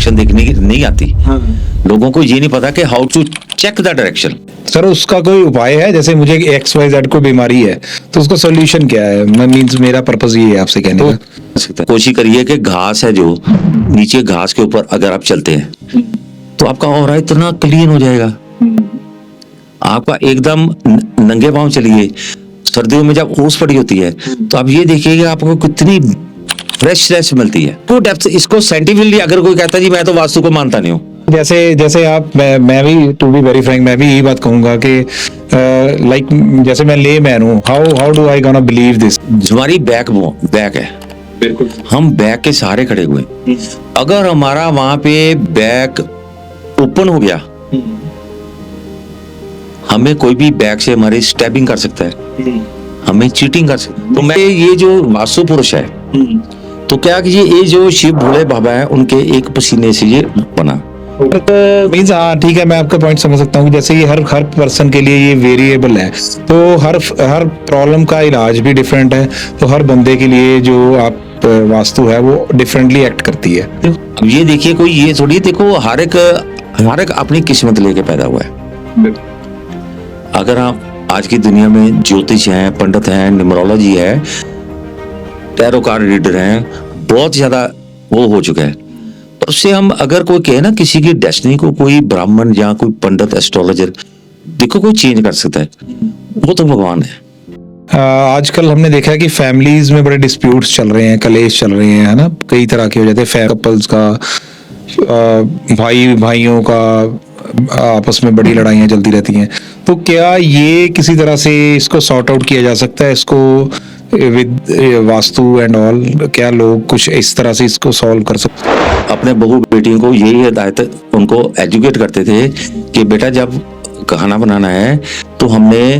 Direction देखने की नहीं आती। लोगों को ये नहीं पता कि how to check the direction. Sir उसका कोई उपाय है? जैसे मुझे XYZ को बीमारी है तो उसका सॉल्यूशन क्या है? मींस मेरा पर्पस ये है आपसे कहने का। कोशिश करिए कि घास है जो नीचे, घास के ऊपर अगर आप चलते हैं तो आपका ऑरा इतना क्लीन हो जाएगा। आपका एकदम नंगे पांव चलिए, सर्दियों में जब ओस पड़ी होती है तो आप ये देखिए कि आपको कितनी फ्रेशनेस मिलती है। तो डेप्थ, इसको साइंटिफिकली अगर कोई कहता है जी मैं तो वास्तु को मानता नहीं हूँ, जैसे आप, मैं भी टू बी वेरी फ्रैंक मैं भी यही बात कहूंगा कि लाइक जैसे मैं ले मैन हूँ, how do I gonna believe this? हमारी बैक है, बिल्कुल हम बैक के सहारे खड़े हुए। अगर हमारा वहां पे बैक ओपन हो गया, हमें कोई भी बैक से हमारी स्टैबिंग कर सकता है, हमें चीटिंग कर सकता है। तो मैं ये जो वास्तु पुरुष है, तो क्या कि ये जो शिव भोले बाबा है उनके एक पसीने से ये बना। मीन्स हाँ ठीक है, मैं आपका पॉइंट समझ सकता हूँ कि जैसे ये हर पर्सन के लिए ये वेरिएबल है, तो हर प्रॉब्लम का इलाज भी डिफरेंट है, तो हर बंदे के लिए जो आप वास्तु है वो डिफरेंटली एक्ट करती है। अब ये देखिए, कोई ये थोड़ी, देखो हर एक अपनी किस्मत लेके पैदा हुआ है। अगर आप आज की दुनिया में ज्योतिष हैं, पंडित हैं, न्यूमरोलॉजी है, टैरो कार्ड रीडर हैं, बहुत ज्यादा वो हो चुका है। पर उससे हम अगर कोई कहे ना किसी की डेस्टिनी को कोई ब्राह्मण या कोई पंडित एस्ट्रोलॉजर देखो कोई चेंज कर सकता है, वो तो भगवान है। आजकल हमने देखा है कि फैमिलीज में बड़े डिस्प्यूट्स चल रहे हैं, कलेश चल रहे हैं, है ना, कई तरह के हो जाते हैं। कपल्स का, भाइयों का आपस में बड़ी लड़ाइयाँ चलती रहती हैं। तो क्या ये किसी तरह से इसको सॉर्ट आउट किया जा सकता है, इसको विद वास्तु एंड ऑल? क्या लोग कुछ इस तरह से इसको सॉल्व कर सकते हैं? अपने बहू बेटियों को यही हिदायत उनको एजुकेट करते थे कि बेटा जब खाना बनाना है तो हमने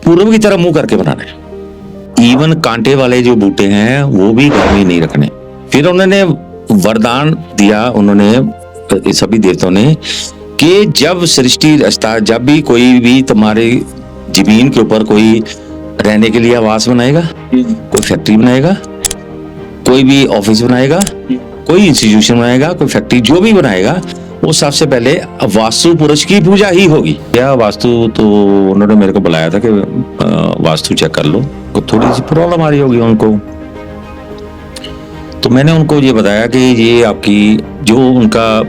पूर्व की तरह मुंह करके बनाना है। इवन कांटे वाले जो बूटे हैं वो भी घर में नहीं रखने। फिर उन्होंने वरदान दिया, उन्होंने सभी देवताओं ने, कि जब सृष्टि रचता, जब भी कोई भी तुम्हारी जमीन के ऊपर कोई रहने के लिए आवास बनाएगा, कोई फैक्ट्री बनाएगा, कोई भी ऑफिस बनाएगा, कोई इंस्टीट्यूशन बनाएगा, कोई फैक्ट्री जो भी बनाएगा, वो सबसे पहले वास्तु पुरुष की पूजा ही होगी। क्या वास्तु, तो उन्होंने मेरे को बुलाया था कि वास्तु चेक कर लो, तो थोड़ी सी प्रॉब्लम आ रही होगी उनको। तो मैंने उनको ये बताया कि ये आपकी जो उनका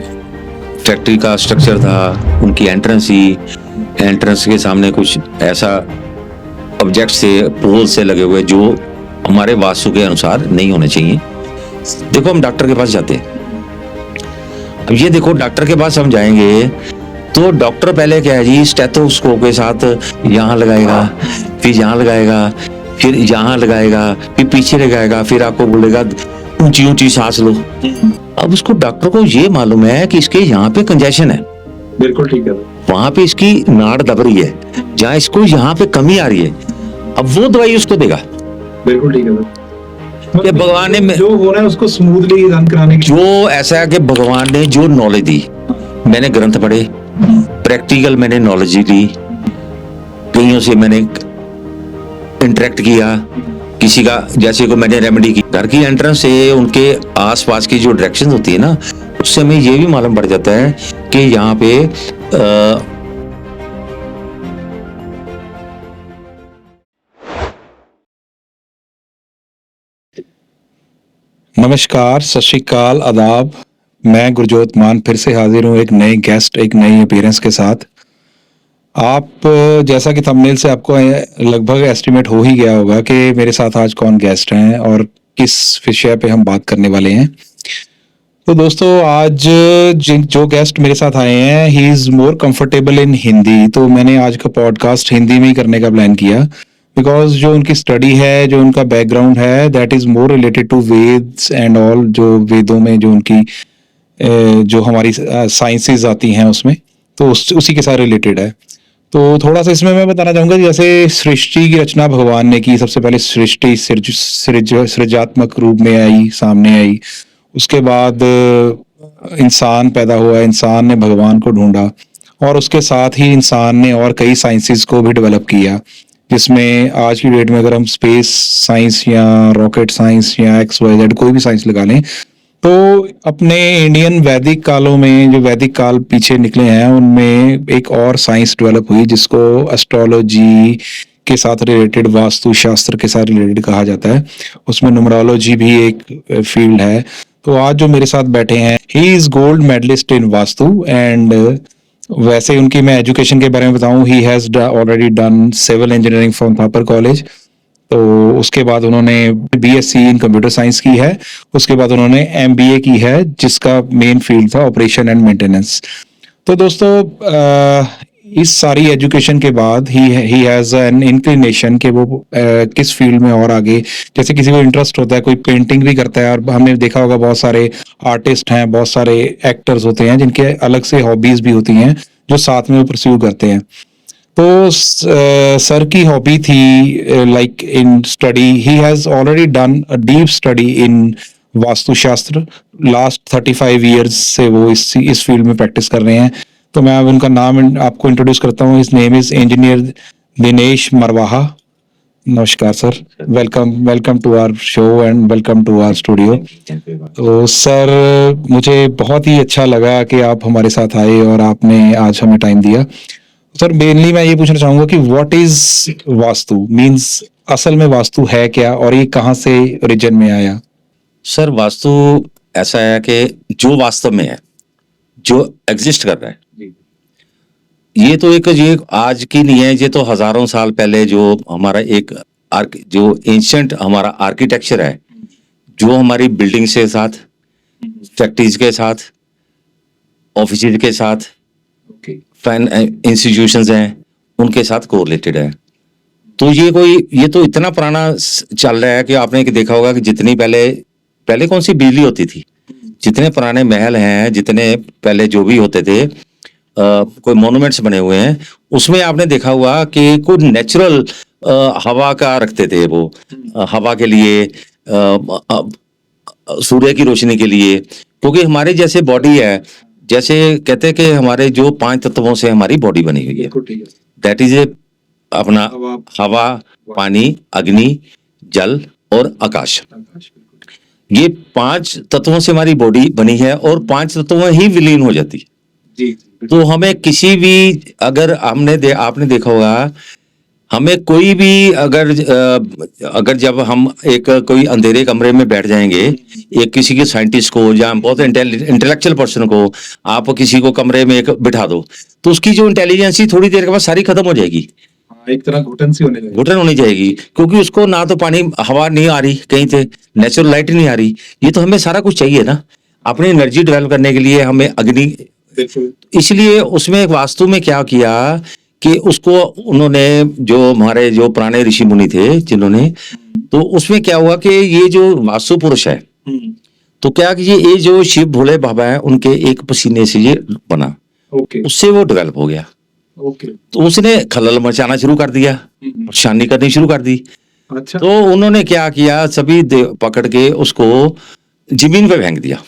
फैक्ट्री का स्ट्रक्चर था, उनकी एंट्रेंस के सामने कुछ ऐसा ऑब्जेक्ट से, पोल से लगे हुए जो हमारे वास्तु के अनुसार नहीं होने चाहिए। देखो हम डॉक्टर के पास जाते हैं, अब ये देखो डॉक्टर के पास हम जाएंगे तो डॉक्टर पहले क्या है जी, स्टेथोस्कोप के साथ यहाँ लगाएगा, फिर यहाँ लगाएगा, फिर यहाँ लगाएगा, फिर पीछे लगाएगा, फिर आपको बोलेगा ऊंची ऊंची सांस लो। अब उसको डॉक्टर को ये मालूम है कि इसके यहाँ पे कंजेशन है, बिल्कुल ठीक है, वहां पे इसकी नाड़ दब रही है, जहाँ इसको यहाँ पे कमी आ रही है, अब वो दवाई उसको देगा। बिल्कुल ठीक है। कि भगवान ने जो हो रहा है उसको स्मूथली रन कराने की, जो ऐसा है कि भगवान ने जो नॉलेज दी, मैंने ग्रंथ पढ़े, प्रैक्टिकल मैंने नॉलेज ली, कईयों से मैंने इंटरेक्ट किया, किसी का जैसे को मैंने रेमेडी की। घर की एंट्रेंस से उनके आसपास की जो डायरेक्शन होती है ना, उससे हमें ये भी मालूम पड़ जाता है कि यहाँ पे नमस्कार, सत श्री अकाल, आदाब। मैं गुरजोत मान फिर से हाजिर हूँ एक नए गेस्ट, एक नई अपीयरेंस के साथ। आप जैसा कि थंबनेल से आपको लगभग एस्टिमेट हो ही गया होगा कि मेरे साथ आज कौन गेस्ट हैं और किस विषय पे हम बात करने वाले हैं। तो दोस्तों, आज जो गेस्ट मेरे साथ आए हैं, he is more comfortable in Hindi, तो मैंने आज का पॉडकास्ट हिंदी में ही करने का प्लान किया, बिकॉज जो उनकी स्टडी है, जो उनका बैकग्राउंड है, that is more related to Vedas and all. जो वेदों में जो उनकी जो हमारी साइंसेस आती हैं उसमें, तो उसी के साथ रिलेटेड है। तो थोड़ा सा इसमें मैं बताना चाहूंगा, जैसे सृष्टि की रचना भगवान ने की। सबसे पहले सृष्टि सृजात्मक रूप में आई, सामने आई। उसके बाद इंसान पैदा हुआ, इंसान ने भगवान को ढूंढा, और उसके साथ ही इंसान ने और कई साइंसेस को भी डेवलप किया, जिसमें आज की डेट में अगर हम स्पेस साइंस या रॉकेट साइंस या XYZ कोई भी साइंस लगा लें, तो अपने इंडियन वैदिक कालों में जो वैदिक काल पीछे निकले हैं उनमें एक और साइंस डेवलप हुई जिसको एस्ट्रोलॉजी के साथ रिलेटेड, वास्तु शास्त्र के साथ रिलेटेड कहा जाता है। उसमें न्यूमरोलॉजी भी एक फील्ड है। तो आज जो मेरे साथ बैठे हैं, he is gold medalist in Vastu and वैसे उनकी मैं एजुकेशन के बारे में बताऊं, he has already done civil engineering from Thapar college. तो उसके बाद उन्होंने बीएससी इन कंप्यूटर साइंस की है। उसके बाद उन्होंने एमबीए की है जिसका मेन फील्ड था ऑपरेशन एंड मेंटेनेंस। तो दोस्तों इस सारी एजुकेशन के बाद ही हैज़ एन इंक्लिनेशन कि वो किस फील्ड में और आगे, जैसे किसी को इंटरेस्ट होता है, कोई पेंटिंग भी करता है, और हमने देखा होगा बहुत सारे आर्टिस्ट हैं, बहुत सारे एक्टर्स होते हैं जिनके अलग से हॉबीज भी होती हैं जो साथ में वो परस्यू करते हैं। तो सर की हॉबी थी like in study, he has already done a deep study in Vastushastra. Last 35 years से वो इस फील्ड में प्रैक्टिस कर रहे हैं। तो मैं अब उनका नाम आपको इंट्रोड्यूस करता हूँ। His name is engineer Dinesh Marwaha. नमस्कार sir, welcome to our show and welcome to our studio. तो सर मुझे बहुत ही अच्छा लगा कि आप हमारे साथ आए और आपने आज हमें टाइम दिया। सर मेनली मैं ये पूछना चाहूंगा कि व्हाट इज वास्तु मींस, असल में वास्तु है क्या और ये कहाँ से ओरिजिन में आया? सर वास्तु ऐसा है कि जो वास्तव में है, जो एग्जिस्ट कर रहा है, ये तो ये आज की नहीं है, ये तो हजारों साल पहले जो हमारा एक जो एंशिएंट हमारा आर्किटेक्चर है, जो हमारी बिल्डिंग के साथ, फैक्ट्रीज के साथ, ऑफिस के साथ, इंस्टीट्यूशंस हैं, उनके साथ कोरिलेटेड है। तो ये तो इतना पुराना चल रहा है कि आपने देखा होगा कि जितनी पहले कौन सी बिजली होती थी, जितने पुराने महल हैं, जितने पहले जो भी होते थे, कोई मॉन्यूमेंट्स बने हुए हैं, उसमें आपने देखा हुआ कि कोई नेचुरल हवा का रखते थे वो, हवा के लिए, सूर्य की रोशनी के लिए। क्योंकि हमारे जैसे बॉडी है, जैसे कहते हैं कि हमारे जो 5 तत्वों से हमारी बॉडी बनी हुई है, दैट इज अपना हवा, पानी, अग्नि, जल और आकाश। ये 5 तत्वों से हमारी बॉडी बनी है और 5 तत्वों में ही विलीन हो जाती है। जी। तो हमें किसी भी, अगर आपने देखा होगा, हमें कोई भी अगर जब हम कोई अंधेरे कमरे में बैठ जाएंगे, एक किसी के साइंटिस्ट को या बहुत इंटेलेक्चुअल पर्सन को आप किसी को कमरे में बिठा दो, तो उसकी जो इंटेलिजेंस थोड़ी देर के बाद सारी खत्म हो जाएगी। एक तरह घुटन होने जाएगी, क्योंकि उसको ना तो पानी, हवा नहीं आ रही कहीं से, नेचुरल लाइट नहीं आ रही। ये तो हमें सारा कुछ चाहिए ना अपनी एनर्जी डेवलप करने के लिए, हमें अग्नि। इसलिए उसमें वास्तु में क्या किया कि उसको उन्होंने, जो हमारे जो पुराने ऋषि मुनि थे जिन्होंने, तो उसमें क्या हुआ कि ये जो वास्तु पुरुष है, तो क्या कि ये जो शिव भोले बाबा है, उनके एक पसीने से ये बना, उससे वो डेवलप हो गया। तो उसने खलल मचाना शुरू कर दिया, परेशानी करनी शुरू कर दी। अच्छा। तो उन्होंने क्या किया, सभी पकड़ के उसको जमीन पे फेंक दिया।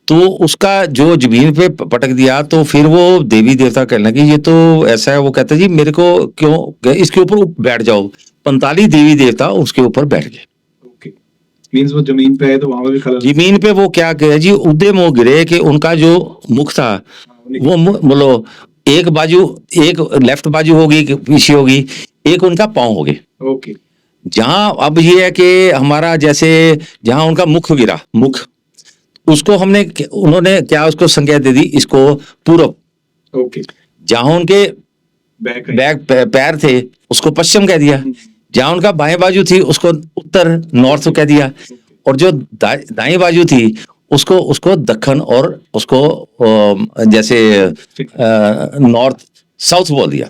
तो उसका जो जमीन पे पटक दिया, तो फिर वो देवी देवता कहने लगे ये तो ऐसा है। वो कहते जी मेरे को क्यों, इसके ऊपर बैठ जाओ। 45 देवी देवता उसके ऊपर बैठ गए। मींस वो जमीन पे है तो वहां पे भी खलल। जमीन पे वो क्या कहे जी, उदय मोह गिरे कि उनका जो मुख था वो बोलो, एक बाजू, एक लेफ्ट बाजू होगी, पीछे होगी, एक उनका पांव हो गए। जहां अब ये है कि हमारा जैसे जहां उनका मुख गिरा, मुख, उसको उन्होंने क्या उसको संज्ञा दे दी, इसको पूर्व। जहां उनके बैक पैर थे उसको पश्चिम कह दिया, जहां उनका बाएं बाजू थी उसको उत्तर, नॉर्थ कह दिया, और जो दाएं बाजू थी उसको दक्षिण, और उसको जैसे नॉर्थ साउथ बोल दिया।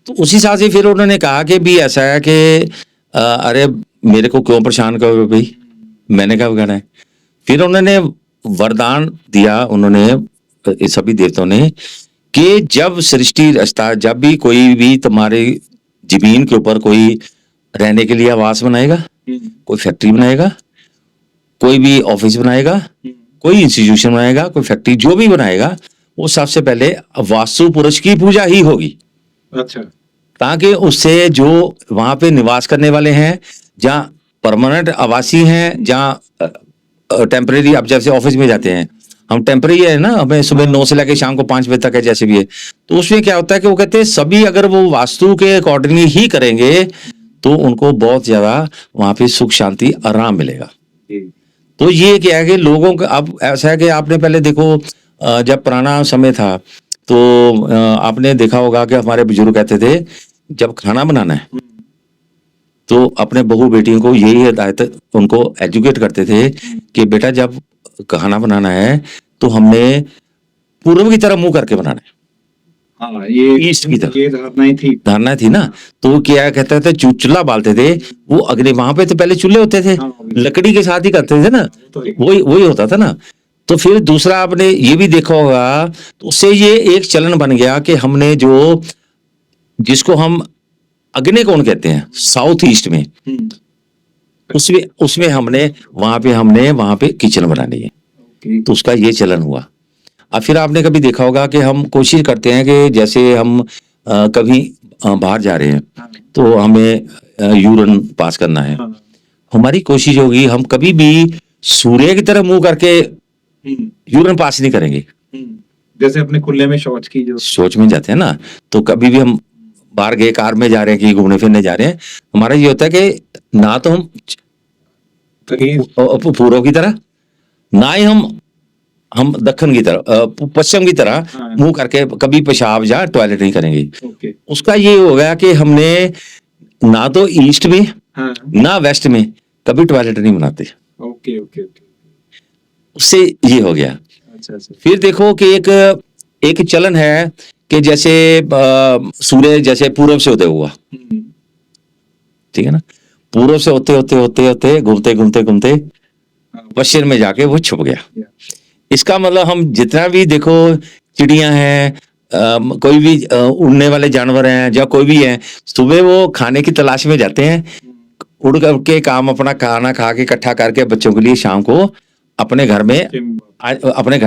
तो उसी हिसाब से फिर उन्होंने कहा कि भी ऐसा है कि अरे मेरे को क्यों परेशान करोगे भाई, मैंने क्या बिगाड़ा है। फिर उन्होंने वरदान दिया, उन्होंने सभी देवताओं ने, कि जब सृष्टि रचता, जब भी कोई भी तुम्हारे जमीन के ऊपर कोई रहने के लिए आवास बनाएगा, कोई फैक्ट्री बनाएगा, कोई भी ऑफिस बनाएगा, कोई इंस्टीट्यूशन बनाएगा, कोई फैक्ट्री जो भी बनाएगा, वो सबसे पहले वास्तु पुरुष की पूजा ही होगी। अच्छा। ताकि उससे जो वहां पे निवास करने वाले हैं, जहाँ परमानेंट आवासी हैं, जहाँ टेम्परेरी, आप जैसे ऑफिस में जाते हैं, हम टेम्परेरी है ना, हमें सुबह 9 से लेकर शाम को 5 बजे तक है, जैसे भी है, तो उसमें क्या होता है कि वो कहते हैं सभी अगर वो वास्तु के अकॉर्डिंग ही करेंगे तो उनको बहुत ज्यादा वहां पे सुख शांति आराम मिलेगा। जी। तो ये क्या है कि लोगों का अब ऐसा है कि आपने पहले देखो, जब पुराना समय था तो आपने देखा होगा कि हमारे बुजुर्ग कहते थे जब खाना बनाना है तो अपने बहू बेटियों को यही हिदायत, उनको एजुकेट करते थे कि बेटा जब खाना बनाना है तो हमने पूर्व की तरफ मुंह करके बनाना है। हाँ, ये ईस्ट की तरफ ये धारणाएं थी। धारणा थी ना। तो क्या कहते थे, चूल्हा बालते थे, वो अग्नि, वहां पे तो पहले चूल्हे होते थे, हाँ, लकड़ी के साथ ही करते थे ना, तो है। वही वही होता था ना। तो फिर दूसरा आपने ये भी देखा होगा, तो उससे ये एक चलन बन गया कि हमने जो, जिसको हम अग्निकोण कहते हैं साउथ ईस्ट में, उसमें उसमें हमने वहां पे किचन बनानी है, ओके। तो उसका ये चलन हुआ। अब फिर आपने कभी देखा होगा कि हम कोशिश करते हैं कि जैसे हम कभी बाहर जा रहे हैं हाँ, तो हमें यूरिन पास करना है, हाँ, हमारी कोशिश होगी हम कभी भी सूर्य की तरफ मुंह करके हम्म, यूरिन पास नहीं करेंगे। जैसे अपने खुले में शौच की जो सोच में जाते हैं ना, तो कभी भी हम बाहर गए, कार में जा रहे हैं कि घूमने फिरने जा रहे हैं, हमारा ये होता है कि ना तो हम पूर्व की तरह, ना ही हम दक्षिण की तरह, पश्चिम की तरह हाँ। मुंह करके कभी पेशाब या टॉयलेट नहीं करेंगे। ओके। उसका ये हो गया कि हमने ना तो ईस्ट में हाँ, ना वेस्ट में कभी टॉयलेट नहीं बनाते, ओके ओके ओके। उससे ये हो गया। अच्छा अच्छा। फिर देखो कि एक चलन है कि जैसे सूर्य जैसे पूर्व से उदय हुआ, ठीक है ना, पूर्व से होते होते होते होते घूमते घूमते घूमते पश्चिम में जाके वो छुप गया। इसका मतलब हम जितना भी देखो, चिड़िया हैं, कोई भी उड़ने वाले जानवर हैं, या कोई भी है, सुबह वो खाने की तलाश में जाते हैं, उड़ करके काम अपना खाना खा के इकट्ठा करके बच्चों के लिए शाम को अपने घर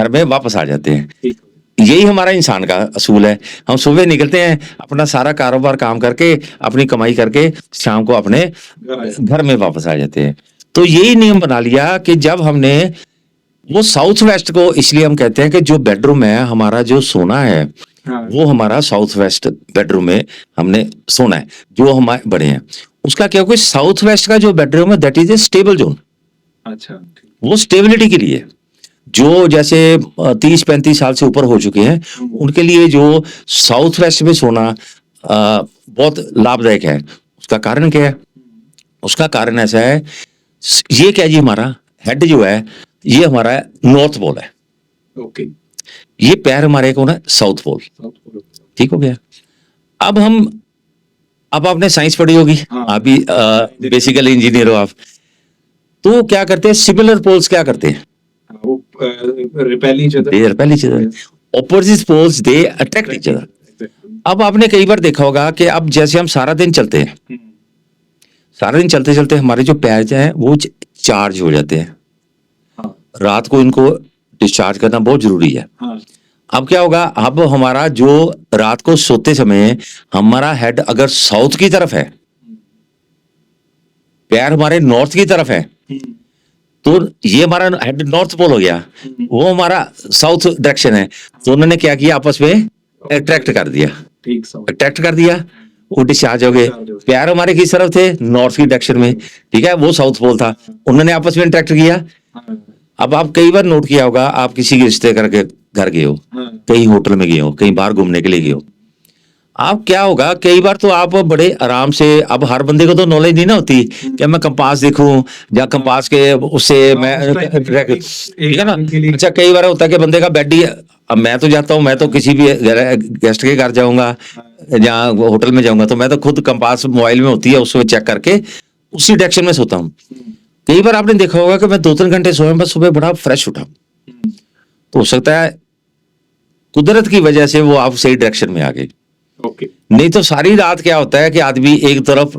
में वापस आ जाते हैं। ठीक। यही हमारा इंसान का असूल है। हम सुबह निकलते हैं, अपना सारा कारोबार काम करके, अपनी कमाई करके शाम को अपने घर में वापस आ जाते हैं। तो यही नियम बना लिया कि जब हमने वो साउथ वेस्ट को, इसलिए हम कहते हैं कि जो बेडरूम है हमारा, जो सोना है हाँ, वो हमारा साउथ वेस्ट बेडरूम में हमने सोना है, जो हमारे बड़े हैं। उसका क्या, कोई साउथ वेस्ट का जो बेडरूम है that is a stable zone, अच्छा ठीक। वो स्टेबिलिटी के लिए, जो जैसे 30-35 साल से ऊपर हो चुके हैं उनके लिए जो साउथ वेस्ट में सोना बहुत लाभदायक है। उसका कारण क्या है? उसका कारण ऐसा है, ये क्या जी, हमारा हेड जो है ये हमारा नॉर्थ पोल है, ओके। ये पैर हमारे कौन है, साउथ पोल। South pole. ठीक हो गया। अब आपने साइंस पढ़ी होगी, हाँ। आप भी बेसिकली इंजीनियर हो आप, तो क्या करते हैं, सिमिलर पोल्स क्या करते हैं, हाँ, वो repel each other. They repel each other, opposite poles they attract each other. अब आपने कई बार देखा होगा कि अब जैसे हम सारा दिन चलते हैं, सारा दिन चलते चलते हमारे जो पैर हैं वो चार्ज हो जाते हैं, हाँ, रात को इनको डिस्चार्ज करना बहुत जरूरी है। हाँ, अब क्या होगा, अब हमारा जो रात को सोते समय हमारा हेड अगर साउथ की तरफ है, पैर हमारे नॉर्थ की तरफ है, तो ये हमारा हेड नॉर्थ पोल हो गया, वो हमारा साउथ डायरेक्शन है, तो उन्होंने क्या किया, आपस में अट्रैक्ट कर दिया, ठीक समझ। अट्रैक्ट कर दिया, वो डिस्चार्ज हो गए। पैर हमारे किस तरफ थे, नॉर्थ की डायरेक्शन में, ठीक है, वो साउथ पोल था, उन्होंने आपस में इंटरेक्ट किया। हाँ, अब आप कई बार नोट किया होगा, आप किसी के रिश्ते करके घर गए हो, हाँ, कहीं होटल में गए हो, कहीं बाहर घूमने के लिए गए हो, आप क्या होगा, कई बार तो आप बड़े आराम से, अब हर बंदे को तो नॉलेज नहीं ना होती कि मैं कंपास देखूं या कंपास के उससे मैं, ठीक है ना। अच्छा, कई बार होता है कि बंदे का बेड ही, अब मैं तो जाता हूँ, मैं तो किसी भी गेस्ट के घर जाऊंगा या होटल में जाऊंगा, तो मैं तो खुद कंपास मोबाइल में होती है, उसको चेक करके उसी डायरेक्शन में सोता हूँ। कई बार आपने देखा होगा कि मैं 2-3 घंटे सोया, बस सुबह बड़ा फ्रेश उठा, तो हो सकता है कुदरत की वजह से वो आप सही डायरेक्शन में आ गए। ओके। नहीं तो सारी रात क्या होता है कि आदमी एक तरफ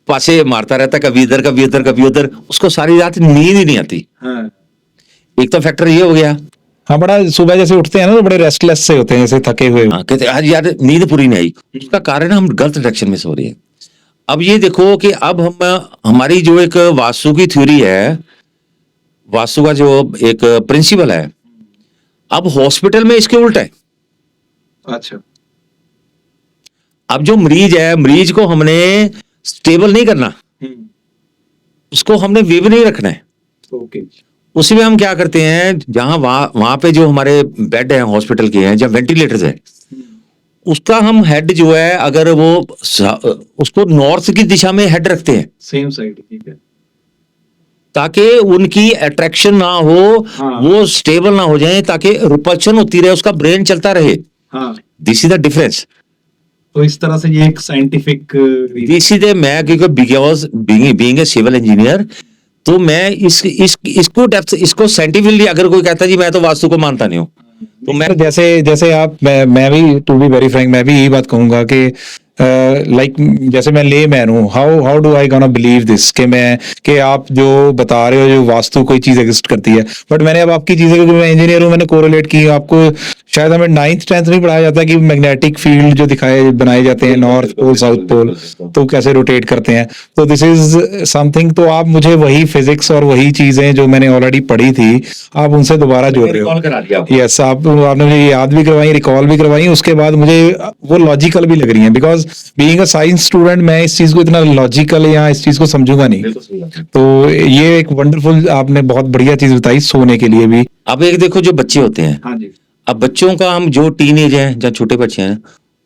पासे मारता रहता है, कभी इधर कभी उधर कभी उधर, उसको सारी रात नींद ही नहीं आती। हाँ, एक तो फैक्टर ये हो गया। हाँ, बड़ा सुबह जैसे उठते हैं ना तो बड़े रेस्टलेस से होते हैं, जैसे थके हुए। हाँ, कहते हैं आज यार नींद पूरी नहीं आई, उसका कारण है हम गलत डायरेक्शन में सो रहे हैं। अब ये देखो कि अब हम हमारी जो एक वास्तु की थ्योरी है, वास्तु का जो एक प्रिंसिपल है, अब हॉस्पिटल में इसके उल्टा है। अच्छा। अब जो मरीज है, मरीज को हमने स्टेबल नहीं करना, हम्म। उसको हमने वेव नहीं रखना है। ओके। उसमें हम क्या करते हैं, जहां वहां पे जो हमारे बेड हैं हॉस्पिटल के हैं, जहाँ वेंटिलेटर्स है, उसका हम हेड जो है, अगर वो उसको नॉर्थ की दिशा में हेड रखते हैं, सेम साइड, ठीक है। ताकि उनकी अट्रैक्शन ना हो, हाँ। वो स्टेबल ना हो जाए, ताकि रिपल्शन होती रहे, उसका ब्रेन चलता रहे। हाँ, दिस इज द डिफरेंस। तो इस तरह से ये एक साइंटिफिक दिस इज ए, मैं क्योंकि because being a civil engineer, तो मैं इसको डेप्थ, इसको साइंटिफिकली अगर कोई कहता है जी मैं तो वास्तु को मानता नहीं हूँ, तो मैं तो जैसे जैसे आप मैं भी टू बी वेरी फ्रैंक मैं भी यही बात कहूंगा कि लाइक जैसे मैं ले मैन हूँ, how do I gonna believe this कि आप जो बता रहे हो जो वास्तु कोई चीज एग्जिस्ट करती है, बट मैंने अब आपकी चीजें, क्योंकि मैं इंजीनियर हूँ, मैंने कोरिलेट की। आपको शायद हमें 9th 10th में पढ़ाया जाता है कि मैग्नेटिक फील्ड जो बनाए जाते हैं नॉर्थ पोल साउथ पोल, तो कैसे रोटेट करते हैं। तो दिस इज समथिंग, तो आप मुझे वही फिजिक्स और वही चीजें जो मैंने ऑलरेडी पढ़ी थी, आप उनसे दोबारा जोड़ रहे हो। कॉल करा दिया। यस, आपने मुझे याद भी करवाई, रिकॉल भी करवाई, उसके बाद मुझे वो लॉजिकल भी लग रही हैं, because being a science student मैं इस चीज को इतना लॉजिकल या इस चीज को समझूंगा नहीं। तो ये एक वंडरफुल, आपने बहुत बढ़िया चीज बताई सोने के लिए भी। अब एक देखो, जो बच्चे होते हैं, हाँ जी। अब बच्चों का हम जो टीनेज हैं, जहाँ छोटे बच्चे हैं,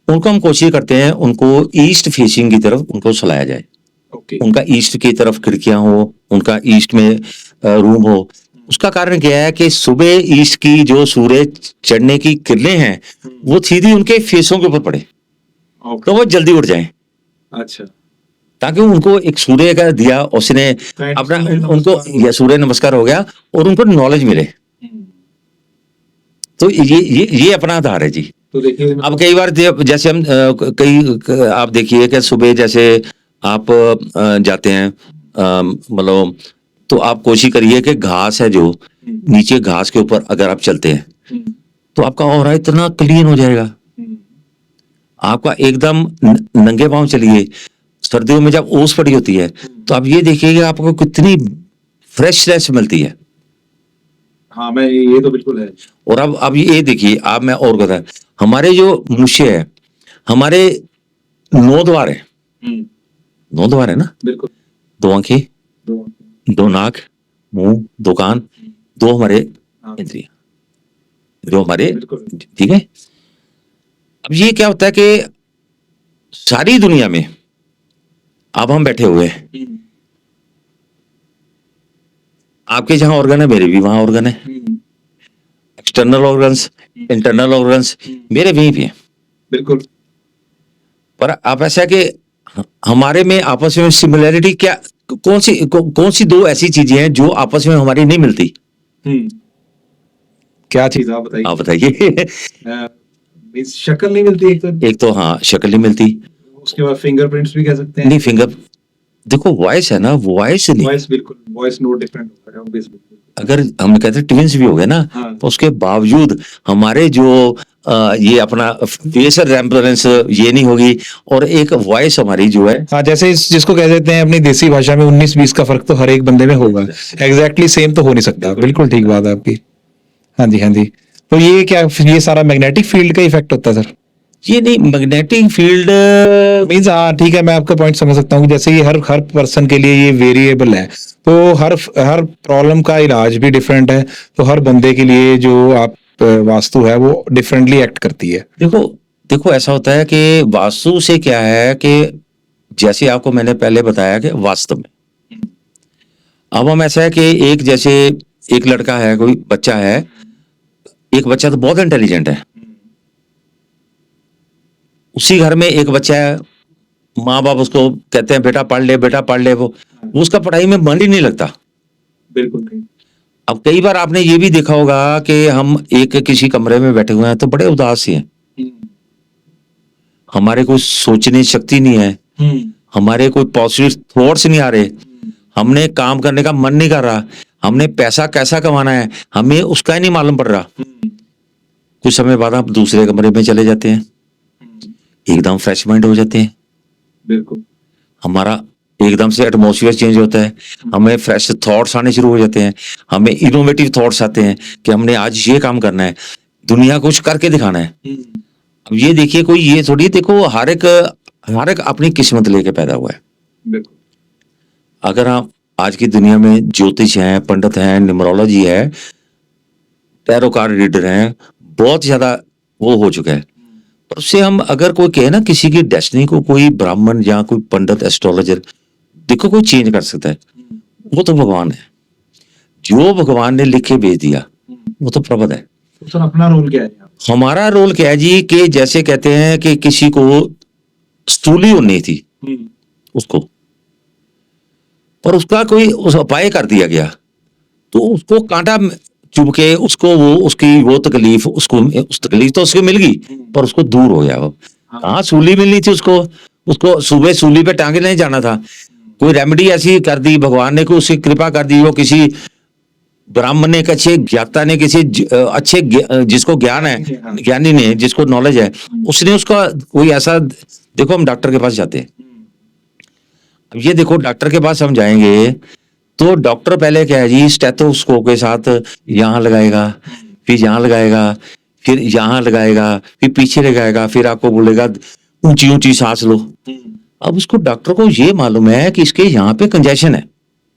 उनको हम कोशिश करते हैं उनको ईस्ट फेसिंग की तरफ उनको सुलाया जाए, ओके। उनका ईस्ट की तरफ खिड़कियां हो, उनका ईस्ट में रूम हो। उसका कारण क्या है कि सुबह ईस्ट की जो सूरज चढ़ने की किरणें हैं, वो सीधी उनके फेसों के ऊपर पड़े, ओके। तो वो जल्दी उठ जाएं, अच्छा। ताकि उनको एक सूर्य का दिया उसने अपना, उनको यह सूर्य नमस्कार हो गया और उनको नॉलेज मिले। तो ये अपना आधार है जी। तो देखिए, अब कई बार जैसे हम आप देखिए कि सुबह जैसे आप जाते हैं, मतलब, तो आप कोशिश करिए कि घास है जो नीचे, घास के ऊपर अगर आप चलते हैं तो आपका ऑरा इतना क्लीन हो जाएगा। आपका एकदम नंगे पांव चलिए, सर्दियों में जब ओस पड़ी होती है, तो आप ये देखिए कि आपको कितनी फ्रेशनेस मिलती है। हाँ, मैं ये तो बिल्कुल है। और अब ये देखिए, आप मैं और बता, हमारे जो मनुष्य है, हमारे 9 द्वार है, 9 द्वार है ना, बिल्कुल। 2 आंखें, दो। 2 नाक, मुंह, 2 कान, 2 हमारे हाँ। इंद्रियां, जो हमारे, बिल्कुल। ठीक है। अब ये क्या होता है कि सारी दुनिया में अब हम बैठे हुए हैं, आपके जहां ऑर्गन है मेरे भी वहां ऑर्गन है, एक्सटर्नल ऑर्गन्स, इंटरनल ऑर्गन्स मेरे वहीं पे हैं। बिल्कुल। पर आप ऐसा है कि हमारे में आपस में सिमिलैरिटी क्या, कौन सी 2 ऐसी चीजें हैं जो आपस में हमारी नहीं मिलती? क्या चीज आप बताइए। आप बताइए। मींस शक्ल नहीं मिलती एक तो हाँ, शक्ल नहीं मिलती, उसके बाद फिंगरप्रिंट्स भी कह सकते हैं। नहीं फिंगर, देखो वॉइस है ना, वॉइस नहीं, वॉइस, बिल्कुल वॉइस नोट डिफरेंट होता है ऑब्वियसली। अगर हम कहते हैं ट्विंस भी हो गए ना, हाँ। तो उसके बावजूद हमारे जो ये अपना फेशियल रेम्बलेंस ये नहीं होगी, और एक वॉइस हमारी जो है, हाँ, जैसे जिसको कह देते हैं अपनी देसी भाषा में 19-20 का फर्क तो हर एक बंदे में होगा, एग्जैक्टली सेम तो हो नहीं सकता। बिल्कुल ठीक बात है आपकी। हाँ जी, हाँ जी। तो ये क्या, ये सारा मैग्नेटिक फील्ड का इफेक्ट होता है सर? ये नहीं, मैग्नेटिक फील्ड मीन्स, हाँ ठीक है, मैं आपका पॉइंट समझ सकता हूँ कि जैसे ये हर हर पर्सन के लिए ये वेरिएबल है, तो हर प्रॉब्लम का इलाज भी डिफरेंट है, तो हर बंदे के लिए जो आप वास्तु है वो डिफरेंटली एक्ट करती है। देखो ऐसा होता है कि वास्तु से क्या है कि जैसे आपको मैंने पहले बताया कि वास्तव में अब हम ऐसा है कि एक जैसे एक लड़का है, कोई बच्चा है, एक बच्चा तो बहुत इंटेलिजेंट है, उसी घर में एक बच्चा है, माँ बाप उसको कहते हैं बेटा पढ़ ले, बेटा पढ़ ले, वो उसका पढ़ाई में मन ही नहीं लगता। बिल्कुल नहीं। अब कई बार आपने ये भी देखा होगा कि हम एक किसी कमरे में बैठे हुए हैं तो बड़े उदास से हैं, हमारे कोई सोचने की शक्ति नहीं है, हमारे कोई पॉजिटिव थॉट्स नहीं आ रहे, हमने काम करने का मन नहीं कर रहा, हमने पैसा कैसा कमाना है हमें उसका ही नहीं मालूम पड़ रहा। कुछ समय बाद आप दूसरे कमरे में चले जाते हैं, एकदम फ्रेश माइंड हो जाते हैं। बिल्कुल। हमारा एकदम से एटमॉस्फेयर चेंज होता है, हमें फ्रेश थॉट्स आने शुरू हो जाते हैं, हमें इनोवेटिव थॉट्स आते हैं कि हमने आज ये काम करना है, दुनिया कुछ करके दिखाना है। अब ये देखिए, कोई ये थोड़ी, देखो हर एक अपनी किस्मत लेके पैदा हुआ है। बिल्कुल। अगर आप आज की दुनिया में ज्योतिष हैं, पंडित हैं, न्यूमरोलॉजी है, टैरो कार्ड रीडर हैं, बहुत ज्यादा वो हो चुका है। पर उससे हम अगर कोई कहे ना किसी की डेस्टिनी को कोई ब्राह्मण या कोई पंडित एस्ट्रोलॉजर देखो कोई चेंज कर सकता है, वो तो भगवान है। जो भगवान ने लिख के भेज दिया वो तो प्रबल है। तो सर अपना रोल क्या है यहाँ? हमारा रोल क्या है जी, कि जैसे कहते हैं कि किसी को स्थूली होनी थी उसको, पर उसका कोई उस उपाय कर दिया गया, तो उसको कांटा चुभ के उसको उसकी वो तकलीफ, उस तकलीफ तो उसको मिल गई, पर उसको दूर हो गया। वो कहाँ सूली मिलनी थी उसको सुबह सूली पे टांगे नहीं जाना था। कोई रेमेडी ऐसी कर दी भगवान ने, कोई उसकी कृपा कर दी, वो किसी ब्राह्मण ने, अच्छे ज्ञाता ने, किसी अच्छे जिसको ज्ञान है, ज्ञानी ने, जिसको नॉलेज है, उसने उसका कोई ऐसा, देखो हम डॉक्टर के पास जाते हैं, अब ये देखो डॉक्टर के पास हम जाएंगे तो डॉक्टर पहले क्या है जी, स्टेथोस्कोप के साथ यहाँ लगाएगा, फिर यहाँ लगाएगा, फिर यहाँ लगाएगा, फिर पीछे लगाएगा, फिर आपको बोलेगा ऊंची ऊंची सांस लो। अब उसको डॉक्टर को ये मालूम है कि इसके यहाँ पे कंजेशन है,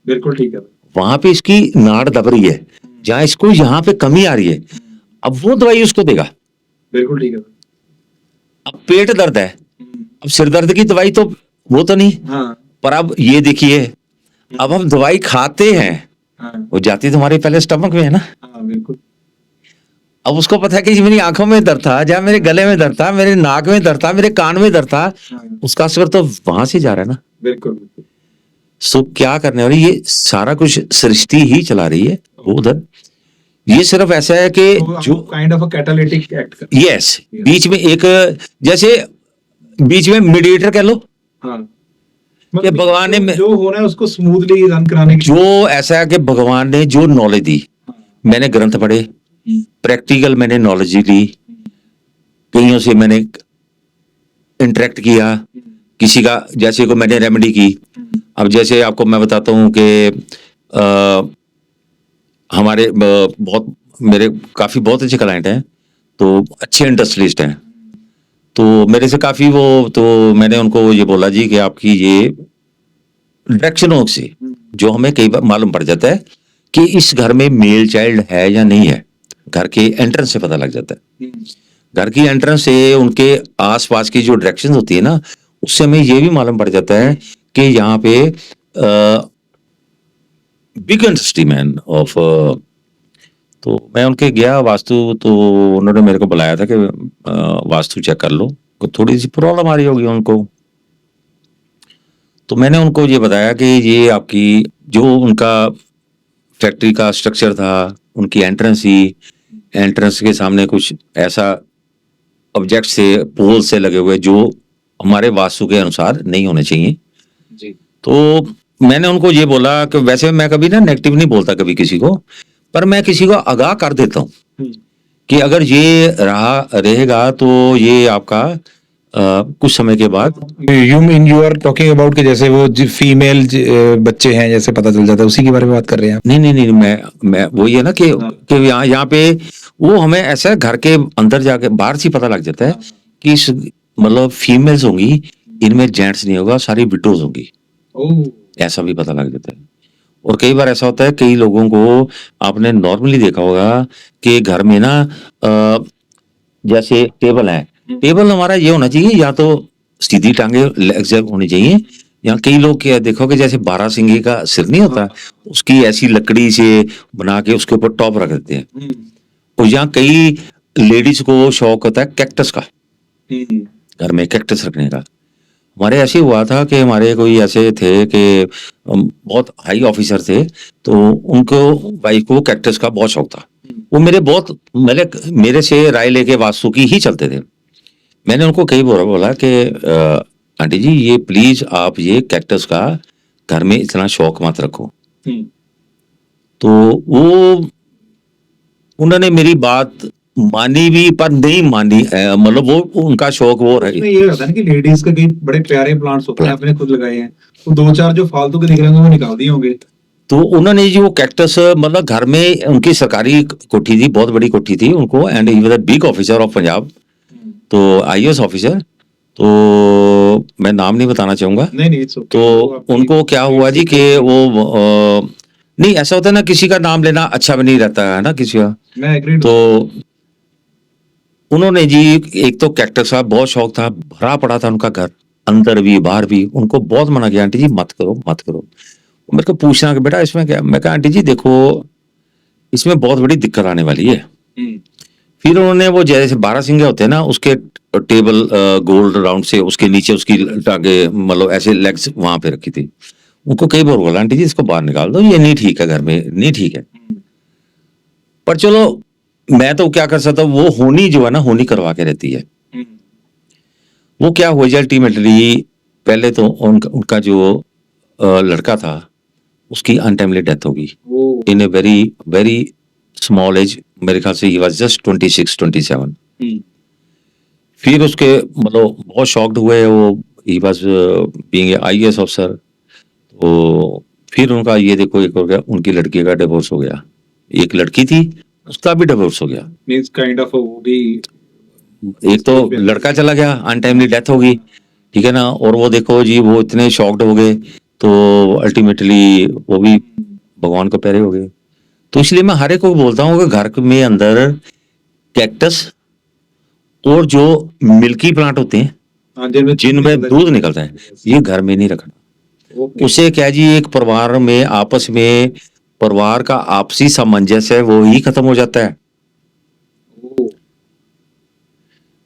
बिल्कुल ठीक है। वहां पे इसकी नाड़ दब रही है, जहां इसको यहाँ पे कमी आ रही है, अब वो दवाई उसको देगा। बिल्कुल ठीक है। अब पेट दर्द है, अब सिर दर्द की दवाई तो वो तो नहीं, हाँ पर अब ये देखिए, अब हम दवाई खाते हैं, हाँ वो जाती तुम्हारे पहले स्टमक में है ना। हाँ बिल्कुल। अब उसको पता है कि मेरी आंखों में दर्द था, जहाँ मेरे गले में दर्द था, मेरे नाक में दर्द था, मेरे कान में दर्द था, उसका असर तो वहां से जा रहा है ना। बिल्कुल बिल्कुल। सो क्या करने वाली, ये सारा कुछ सृष्टि ही चला रही है वो उधर। ये सिर्फ ऐसा है कि जो kind of a catalytic act कर। यस, बीच में एक, जैसे बीच में मीडिएटर कह लो, हाँ कि भगवान ने जो हो रहा है उसको स्मूथली रन कराने की, जो ऐसा है कि भगवान ने जो नॉलेज दी, मैंने ग्रंथ पढ़े, प्रैक्टिकल मैंने नॉलेज ली, कईयों से मैंने इंटरेक्ट किया, किसी का जैसे को मैंने रेमेडी की। अब जैसे आपको मैं बताता हूँ कि हमारे बहुत मेरे काफी बहुत अच्छे क्लाइंट हैं, तो अच्छे इंडस्ट्रियलिस्ट हैं, तो मेरे से काफी वो, तो मैंने उनको ये बोला जी कि आपकी ये डायरेक्शनों से जो हमें कई बार मालूम पड़ जाता है कि इस घर में मेल चाइल्ड है या नहीं है, घर के एंट्रेंस से पता लग जाता है। घर की एंट्रेंस से उनके आसपास की जो डायरेक्शन होती है ना, उससे हमें ये भी मालूम पड़ जाता है कि यहाँ पे बिग इंडस्ट्री मैन ऑफ, तो मैं उनके गया वास्तु, तो उन्होंने मेरे को बुलाया था कि वास्तु चेक कर लो, थोड़ी सी प्रॉब्लम आ रही होगी उनको। तो मैंने उनको ये बताया कि ये आपकी जो उनका फैक्ट्री का स्ट्रक्चर था, उनकी एंट्रेंस ही, एंट्रेंस के सामने कुछ ऐसा ऑब्जेक्ट से, पोल से लगे हुए जो हमारे वास्तु के अनुसार नहीं होने चाहिए जी। तो मैंने उनको ये बोला कि वैसे मैं कभी ना नेगेटिव नहीं बोलता कभी किसी को, पर मैं किसी को आगाह कर देता हूँ कि अगर ये रहेगा तो ये आपका कुछ समय के बाद यू आर टॉकिंग अबाउट कि जैसे वो फीमेल बच्चे हैं, जैसे पता चल जाता है, उसी के बारे में बात कर रहे हैं आप? नहीं, मैं वही है ना कि यहाँ पे वो हमें ऐसा घर के अंदर जाके बाहर से पता लग जाता है कि इस मतलब फीमेल्स होंगी, इनमें जेंट्स नहीं होगा, सारी विडोज होंगी, ऐसा भी पता लग जाता है। और कई बार ऐसा होता है, कई लोगों को आपने नॉर्मली देखा होगा कि घर में ना जैसे टेबल है, टेबल हमारा ये होना चाहिए या तो सीधी टांगे लेग्स होनी चाहिए, या कई लोग क्या देखोगे जैसे बारहसिंगे का सिर नहीं होता, उसकी ऐसी लकड़ी से बना के उसके ऊपर टॉप रख देते हैं। और यहाँ कई लेडीज को शौक होता है कैक्टस का, घर में कैक्टस रखने का। हमारे ऐसे हुआ था कि हमारे कोई ऐसे थे कि बहुत हाई ऑफिसर थे, तो उनको वाइफ को कैक्टस का बहुत शौक था। वो मेरे से राय लेके वास्तु की ही चलते थे। मैंने उनको कई बार बोला कि आंटी जी ये प्लीज आप ये कैक्टस का घर में इतना शौक मत रखो। तो वो उन्होंने मेरी बात मानी भी पर नहीं मानी, मतलब वो उनका शौक वो इसमें रहे। ये रहता है ना कि लेडीज के कई बड़े प्यारे प्लांट्स होते हैं, आपने खुद लगाए हैं, तो दो चार जो फालतू के दिख रहे होंगे वो निकाल दिए होंगे। तो उन्होंने जो कैक्टस, मतलब घर में उनकी सरकारी कोठी थी, बहुत बड़ी कोठी थी उनको, and he was a big officer of Punjab, तो आईएएस ऑफिसर, तो मैं नाम नहीं बताना चाहूंगा। नहीं नहीं, it's okay। तो वो आपकी- उनको क्या हुआ जी कि वो नहीं, ऐसा होता है ना, किसी का नाम लेना अच्छा भी नहीं रहता है ना किसी का। मैं एग्री। तो उन्होंने जी, एक तो कैक्टस का बहुत शौक था, भरा पड़ा था उनका घर, अंदर भी बाहर भी। उनको बहुत मना किया, आंटी जी मत करो मत करो। मेरे को पूछना कि बेटा इसमें क्या, मैं कहा आंटी जी देखो इसमें बहुत बड़ी दिक्कत आने वाली है। फिर उन्होंने वो जैसे 12 सिंगे होते हैं ना, उसके टेबल गोल्ड राउंड से उसके नीचे उसकी टांगे, मतलब ऐसे लेग्स वहां पे रखी थी। उनको कई बार बोला आंटी जी इसको बाहर निकाल दो, ये नहीं ठीक है, घर में नहीं ठीक है। पर चलो मैं तो क्या कर सकता हूँ, वो होनी जो है ना, होनी करवा के रहती है। वो क्या हुआ जी, अल्टीमेटली पहले तो उनका जो लड़का था उसकी अनटाइमली डेथ होगी वो in a very very small age. मेरे ख्याल से ही वाज जस्ट 26-27। फिर उसके मतलब बहुत शॉक्ड हुए वो, he was being a IAS officer. तो फिर उनका ये देखो, एक हो गया उनकी लड़की का डिवोर्स हो गया, एक लड़की थी उसका भी डिवोर्स हो गया। मींस काइंड ऑफ वो भी एक तो लड़का चला गया, अनटाइमली डेथ होगी, ठीक है ना। और वो देखो जी, वो इतने शॉक्ड हो गए, तो अल्टीमेटली वो भी भगवान को प्यारे हो गए। तो इसलिए मैं हर एक को बोलता हूँ कि घर में अंदर कैक्टस और जो मिल्की प्लांट होते हैं हाँ, जिनमें दूध निकलता है, ये घर में नहीं रखना। ओके। उससे क्या जी, एक परिवार में आपस में परिवार का आपसी सामंजस्य है वो ही खत्म हो जाता है। ओ,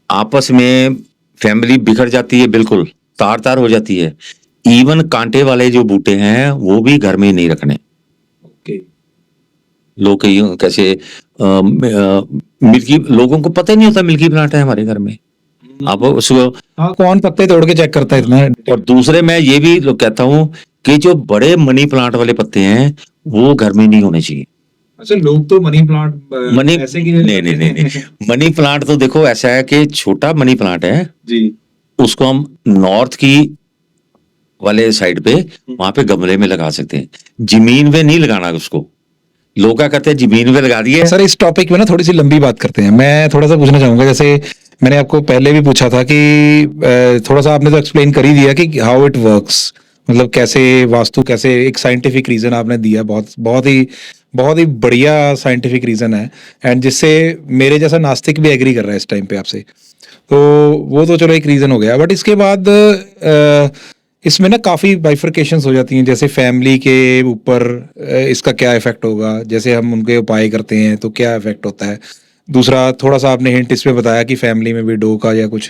आपस में फैमिली बिखर जाती है, बिल्कुल तार तार हो जाती है। इवन कांटे वाले जो बूटे हैं वो भी घर में नहीं रखने। ओके। लोग कहीं कैसे मिल्की, लोगों को पता ही नहीं होता मिल्की प्लांट है हमारे घर में। आप उसको, हाँ, कौन पत्ते तोड़ के चेक करता है इतना? और दूसरे मैं ये भी लोग कहता हूँ कि जो बड़े मनी प्लांट वाले पत्ते हैं वो घर में नहीं होने चाहिए। अच्छा, लोग तो मनी प्लांट मनी ऐसे की नहीं नहीं नहीं नहीं, मनी प्लांट तो देखो ऐसा है कि छोटा मनी प्लांट है, जी। उसको हम नॉर्थ की वाले साइड पे वहां पे गमले में लगा सकते हैं, जमीन पे नहीं लगाना उसको। लोग क्या करते हैं, जमीन पे लगा दिए। सर इस टॉपिक में ना थोड़ी सी लंबी बात करते हैं। मैं थोड़ा सा पूछना चाहूंगा, जैसे मैंने आपको पहले भी पूछा था कि थोड़ा सा आपने तो एक्सप्लेन कर ही दिया कि हाउ इट वर्क्स, मतलब कैसे वास्तु, कैसे एक साइंटिफिक रीजन आपने दिया, बहुत ही बढ़िया साइंटिफिक रीजन है, एंड जिससे मेरे जैसा नास्तिक भी एग्री कर रहा है इस टाइम पे आपसे। तो वो तो चलो एक रीजन हो गया, बट इसके बाद इसमें ना काफ़ी बाइफर्केशंस हो जाती हैं, जैसे फैमिली के ऊपर इसका क्या इफेक्ट होगा, जैसे हम उनके उपाय करते हैं तो क्या इफेक्ट होता है। दूसरा थोड़ा सा आपने हिंट इसमें बताया कि फैमिली में विडो का या कुछ,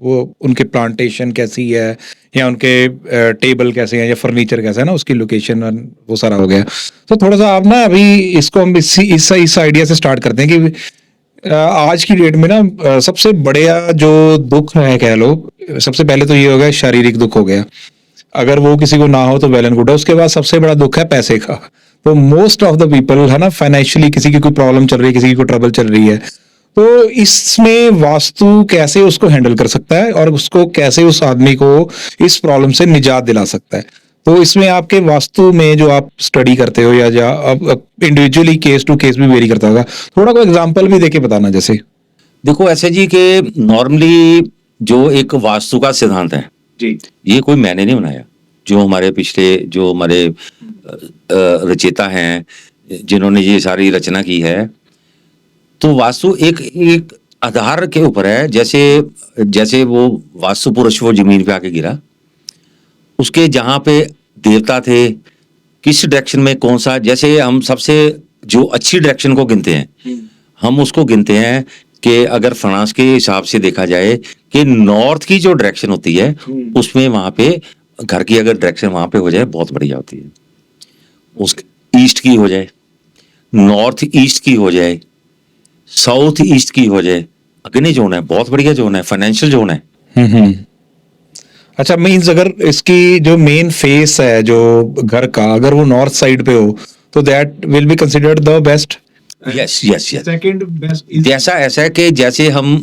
वो उनके प्लांटेशन कैसी है या उनके टेबल कैसे हैं या फर्नीचर कैसा है ना, उसकी लोकेशन, वो सारा हो गया। तो थोड़ा सा आप ना अभी इसको हम इस आइडिया से स्टार्ट करते हैं कि आज की डेट में ना सबसे बढ़िया जो दुख है कह लो, सबसे पहले तो ये हो गया शारीरिक दुख हो गया, अगर वो किसी को ना हो तो वेल एंड गुड है। उसके बाद सबसे बड़ा दुख है पैसे का। तो मोस्ट ऑफ द पीपल है ना, फाइनेंशियली किसी की कोई प्रॉब्लम चल रही है, किसी की कोई ट्रबल चल रही है, तो इसमें वास्तु कैसे उसको हैंडल कर सकता है और उसको कैसे उस आदमी को इस प्रॉब्लम से निजात दिला सकता है। तो इसमें आपके वास्तु में जो आप स्टडी करते हो या इंडिविजुअली केस टू केस भी वेरी करता होगा, थोड़ा कोई एग्जांपल भी देके बताना। जैसे देखो ऐसे जी कि नॉर्मली जो एक वास्तु का सिद्धांत है, जी। ये कोई मैंने नहीं बनाया, जो हमारे पिछले जो हमारे रचयिता हैं जिन्होंने ये सारी रचना की है। तो वास्तु एक एक आधार के ऊपर है, जैसे जैसे वो वास्तु पुरुष वो जमीन पे आके गिरा, उसके जहां पे देवता थे, किस डायरेक्शन में कौन सा, जैसे हम सबसे जो अच्छी डायरेक्शन को गिनते हैं, हम उसको गिनते हैं कि अगर फ्रांस के हिसाब से देखा जाए कि नॉर्थ की जो डायरेक्शन होती है उसमें वहां पे घर की अगर डायरेक्शन वहां पे हो जाए बहुत बढ़िया होती है। उस ईस्ट की हो जाए, नॉर्थ ईस्ट की हो जाए, साउथ ईस्ट की हो जाए, अग्नि जोन है, बहुत बढ़िया जोन है, फाइनेंशियल जोन है। अच्छा, मीन्स अगर इसकी जो मेन फेस है जो घर का, अगर वो नॉर्थ साइड पे हो तो that will be considered the best. Yes yes yes second best is जैसा ऐसा है कि जैसे हम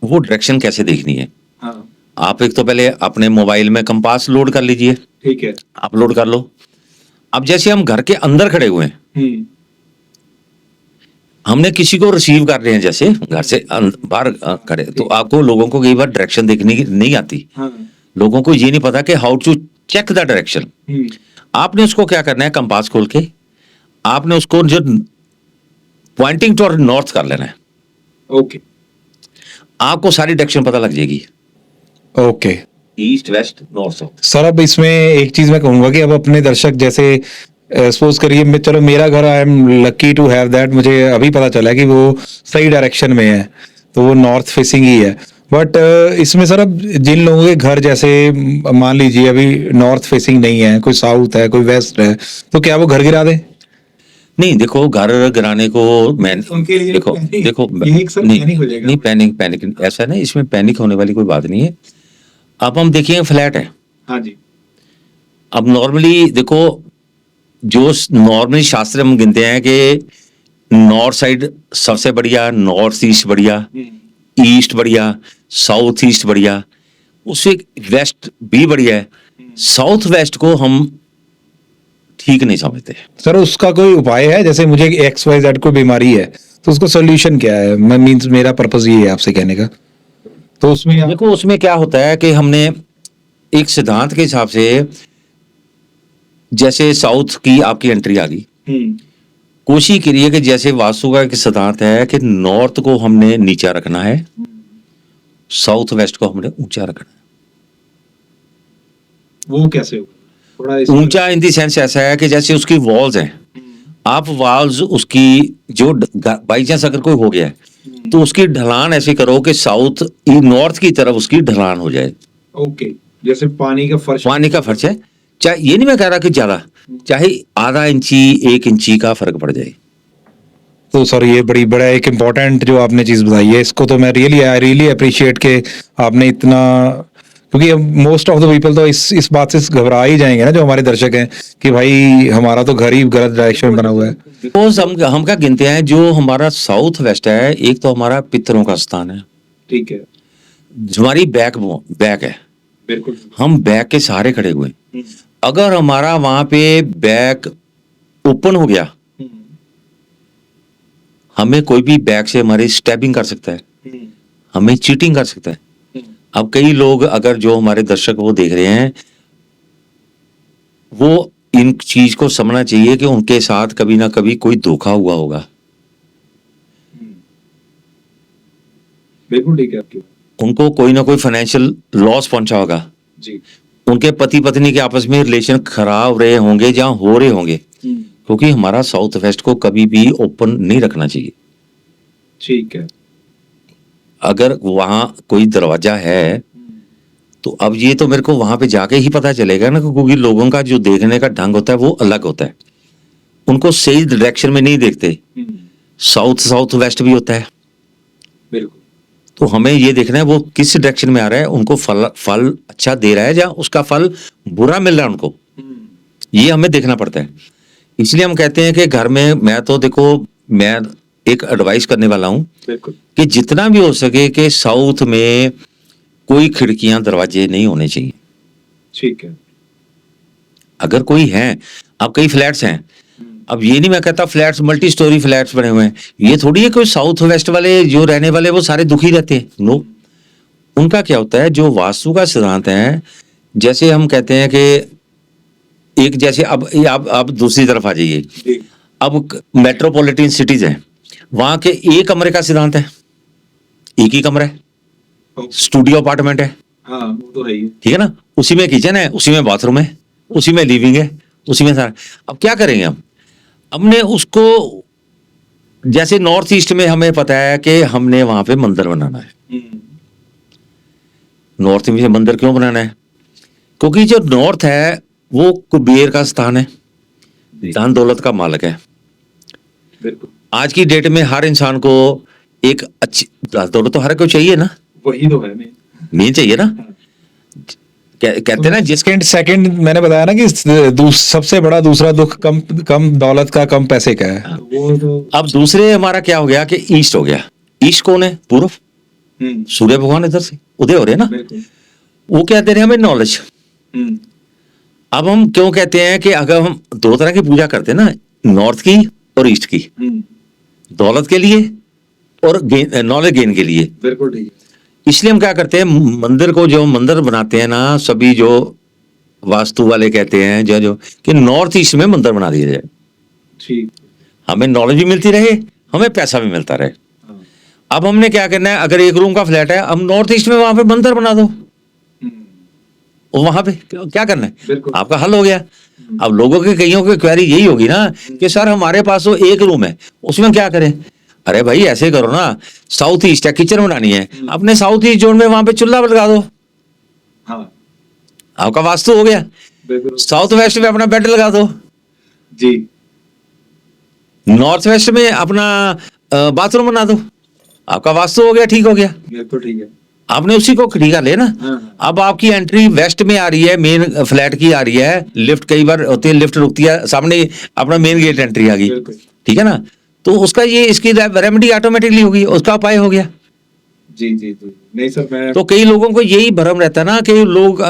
वो डायरेक्शन कैसे देखनी है, हाँ आप एक तो पहले अपने मोबाइल में कंपास लोड कर लीजिए, ठीक है। अपलोड कर लो। अब जैसे हम घर के अंदर खड़े हुए हैं, हमने किसी को रिसीव कर रहे हैं, जैसे घर से बाहर खड़े, तो आपको लोगों को कई बार डायरेक्शन देखने की नहीं आती, हाँ लोगों को ये नहीं पता कि how to check the direction. आपने उसको क्या करना है, कंपास खोल के आपने उसको जो पॉइंटिंग टू नॉर्थ कर लेना है, ओके आपको सारी डायरेक्शन पता लग जाएगी, okay east west north south. Sir, अब इसमें एक चीज मैं कहूंगा कि अब अपने दर्शक जैसे सपोज करिए मैं, चलो मेरा घर, I am lucky to have that, मुझे अभी पता चला कि वो सही डायरेक्शन में है, तो वो नॉर्थ फेसिंग ही है। बट इसमें सर अब जिन लोगों के घर जैसे मान लीजिए अभी नॉर्थ फेसिंग नहीं है, कोई साउथ है, कोई वेस्ट है, तो क्या वो घर गिरा दे? नहीं, देखो घर गिराने को मैं उनके लिए देखो पैनिक- देखो ये एक सर नहीं पैनिक हो जाएगा। नहीं, पैनिक पैनिक ऐसा नहीं, इसमें पैनिक होने वाली कोई बात नहीं है। अब हम देखिए फ्लैट है, हाँ जी अब नॉर्मली देखो जो नॉर्मली शास्त्र हम गिनते हैं कि नॉर्थ साइड सबसे बढ़िया, नॉर्थ ईस्ट बढ़िया, ईस्ट बढ़िया, साउथ ईस्ट बढ़िया, उससे वेस्ट भी बढ़िया है, साउथ वेस्ट को हम ठीक नहीं समझते। सर उसका कोई उपाय है? जैसे मुझे XYZ कोई बीमारी है तो उसका सोल्यूशन क्या है? मैं मींस मेरा पर्पस ये है आपसे कहने का, तो उसमें देखो उसमें क्या होता है कि हमने एक सिद्धांत के हिसाब से, जैसे साउथ की आपकी एंट्री आ गई, कोशिश करिए कि जैसे वास्तु का एक सिद्धांत है कि नॉर्थ को हमने नीचा रखना है, साउथ वेस्ट को हमने ऊंचा रखना है। वो कैसे होगा थोड़ा ऊंचा इन दी सेंस ऐसा है कि जैसे उसकी वॉल्स हैं, आप वॉल्स उसकी जो बाई चांस अगर कोई हो गया है तो उसकी ढलान ऐसे करो कि साउथ नॉर्थ की तरफ उसकी ढलान हो जाए। ओके जैसे पानी का फर्श पानी का फर्श है, चाहे ये नहीं मैं कह रहा कि ज्यादा, चाहे आधा इंची 1 इंची का फर्क पड़ जाए। तो सर ये बड़ा एक इम्पोर्टेंट जो आपने चीज बताई है, इसको तो मैं आई रियली अप्रिशिएट के आपने इतना, क्योंकि मोस्ट ऑफ द पीपल तो इस बात से घबरा ही जाएंगे ना, जो हमारे दर्शक हैं, कि भाई हमारा तो घर ही गलत डायरेक्शन में बना हुआ है। सपोज हम क्या गिनते हैं, जो हमारा साउथ वेस्ट है, एक तो हमारा पितरों का स्थान है, ठीक है जो हमारी बैक है, बिल्कुल हम बैक के सहारे खड़े हुए हैं। अगर हमारा वहां पे बैक ओपन हो गया, हमें कोई भी बैक से हमारी स्टैबिंग कर सकता है, हमें चीटिंग कर सकता है। अब कई लोग, अगर जो हमारे दर्शक वो देख रहे हैं, वो इन चीज को समझना चाहिए कि उनके साथ कभी ना कभी कोई धोखा हुआ होगा। बिल्कुल ठीक है आपकी बात। उनको कोई ना कोई फाइनेंशियल लॉस पहुंचा होगा, जी उनके पति पत्नी के आपस में रिलेशन खराब रहे होंगे या हो रहे होंगे, क्योंकि हमारा साउथ वेस्ट को कभी भी ओपन नहीं रखना चाहिए। ठीक है अगर वहां कोई दरवाजा है तो अब ये तो मेरे को वहां पे जाके ही पता चलेगा ना, क्योंकि लोगों का जो देखने का ढंग होता है वो अलग होता है, उनको सही डायरेक्शन में नहीं देखते। साउथ वेस्ट भी होता है, बिल्कुल तो हमें ये देखना है वो किस डायरेक्शन में आ रहा है, उनको फल अच्छा दे रहा है या उसका फल बुरा मिल रहा है उनको, ये हमें देखना पड़ता है। इसलिए हम कहते हैं कि घर में, मैं तो देखो मैं एक एडवाइस करने वाला हूं बिल्कुल कि जितना भी हो सके कि साउथ में कोई खिड़कियां दरवाजे नहीं होने चाहिए। ठीक है अगर कोई है, अब कई फ्लैट्स हैं, अब ये नहीं मैं कहता फ्लैट्स मल्टी स्टोरी फ्लैट्स बने हुए हैं, ये थोड़ी है कोई साउथ वेस्ट वाले जो रहने वाले वो सारे दुखी रहते हैं, नो। उनका क्या होता है, जो वास्तु का सिद्धांत है, जैसे हम कहते हैं कि एक जैसे अब दूसरी तरफ आ जाइए, जी अब मेट्रोपॉलिटन सिटीज हैं, वहां के एक कमरे का सिद्धांत है, एक ही कमरा है, स्टूडियो अपार्टमेंट है, हाँ वो तो है ही ठीक है ना, उसी में किचन है, उसी में बाथरूम है, उसी में लिविंग है, उसी में सारा। अब क्या करेंगे हम, हमने उसको, जैसे नॉर्थ ईस्ट में हमें पता है कि हमने वहां पे मंदिर बनाना है। नॉर्थ में मंदिर क्यों बनाना है, क्योंकि जो नॉर्थ है वो कुबेर का स्थान है, धन दौलत का मालिक है। बिल्कुल आज की डेट में हर इंसान को एक अच्छी दौलत तो हर कोई चाहिए ना, वही तो है मैं मेन चाहिए ना। कहते हैं ना जिस सेकंड सेकंड मैंने बताया ना कि सबसे बड़ा दूसरा दुख कम कम दौलत का, कम पैसे का है। वो तो अब दूसरे हमारा क्या हो गया कि ईस्ट हो गया। ईस्ट कौन है? पूर्व। सूर्य भगवान इधर से उदय हो रहे हैं ना, बिल्कुल। वो क्या दे रहे हैं हमें? नॉलेज। हम्म, अब हम क्यों कहते हैं कि अगर हम दो तरह की पूजा करते हैं ना, नॉर्थ की और ईस्ट की, हम्म, दौलत के लिए और नॉलेज गेन के लिए। बिल्कुल ठीक है। इसलिए हम क्या करते हैं, मंदिर को जो मंदिर बनाते हैं ना, सभी जो वास्तु वाले कहते हैं जो कि नॉर्थ ईस्ट में मंदिर बना दिया जाए, ठीक। हमें नॉलेज भी मिलती रहे, हमें पैसा भी मिलता रहे। हाँ, अब हमने क्या करना है, अगर एक रूम का फ्लैट है, हम नॉर्थ ईस्ट में वहां पे मंदिर बना दो, और वहां पे क्या करना है, बिल्कुल। आपका हल हो गया। अब लोगों के कईयों की क्वेरी यही होगी ना कि सर हमारे पास तो एक रूम है, उसमें क्या करें? अरे भाई ऐसे करो ना, साउथ ईस्ट है, किचन बनानी है, अपने साउथ ईस्ट जोन में वहां पे चूल्हा लगा दो, हाँ, आपका वास्तु हो गया। बिल्कुल। साउथ वेस्ट में अपना बेड लगा दो, जी, नॉर्थ वेस्ट में अपना बाथरूम बना दो, आपका वास्तु हो गया, ठीक हो गया। बिल्कुल ठीक है। आपने उसी को खरीदा ले ना। हाँ, अब आपकी एंट्री वेस्ट में आ रही है, मेन फ्लैट की आ रही है, लिफ्ट कई बार होती है, लिफ्ट रुकती है, सामने अपना मेन गेट एंट्री आ गई, बिल्कुल। ठीक है ना, तो उसका ये इसकी रेमेडी ऑटोमेटिकली होगी, उसका उपाय हो गया। जी जी जी, नहीं सर मैं तो कई लोगों को यही भ्रम रहता है ना कि लोग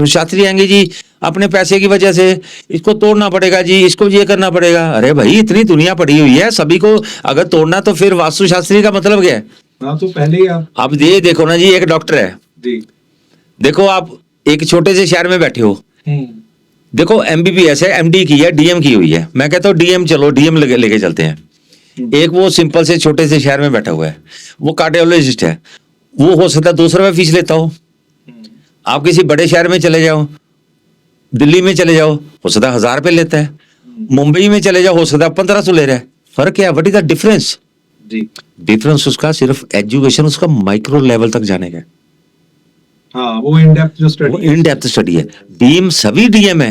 शास्त्री आएंगे जी, अपने पैसे की वजह से इसको तोड़ना पड़ेगा जी, इसको ये करना पड़ेगा। अरे भाई इतनी दुनिया पड़ी हुई है, सभी को अगर तोड़ना तो फिर वास्तु शास्त्री का मतलब क्या है? हाँ, तो पहले ही आप अब ये देखो ना जी, एक डॉक्टर है, जी। देखो आप एक छोटे से शहर में बैठे हो, हम्म, देखो एमबीबीएस है, एमडी की है, डीएम की हुई है, मैं कहता हूँ डीएम, चलो डीएम लेके चलते हैं। एक वो सिंपल से छोटे से शहर में बैठा हुआ है, वो कार्डियोलॉजिस्ट है, वो हो सकता है 200 रुपये फीस लेता हो। आप किसी बड़े शहर में चले जाओ, दिल्ली में चले जाओ, हो सकता है 1000 रुपये लेता है, मुंबई में चले जाओ, हो सकता है 1500 ले रहा है। फर्क क्या है? What is the difference? जी। डिफरेंस उसका सिर्फ एजुकेशन, उसका माइक्रो लेवल तक जाने का है। हाँ, वो इन डेप्थ जो वो स्टडी इन डेप्थ स्टडी है। डीएम सभी डीएम है,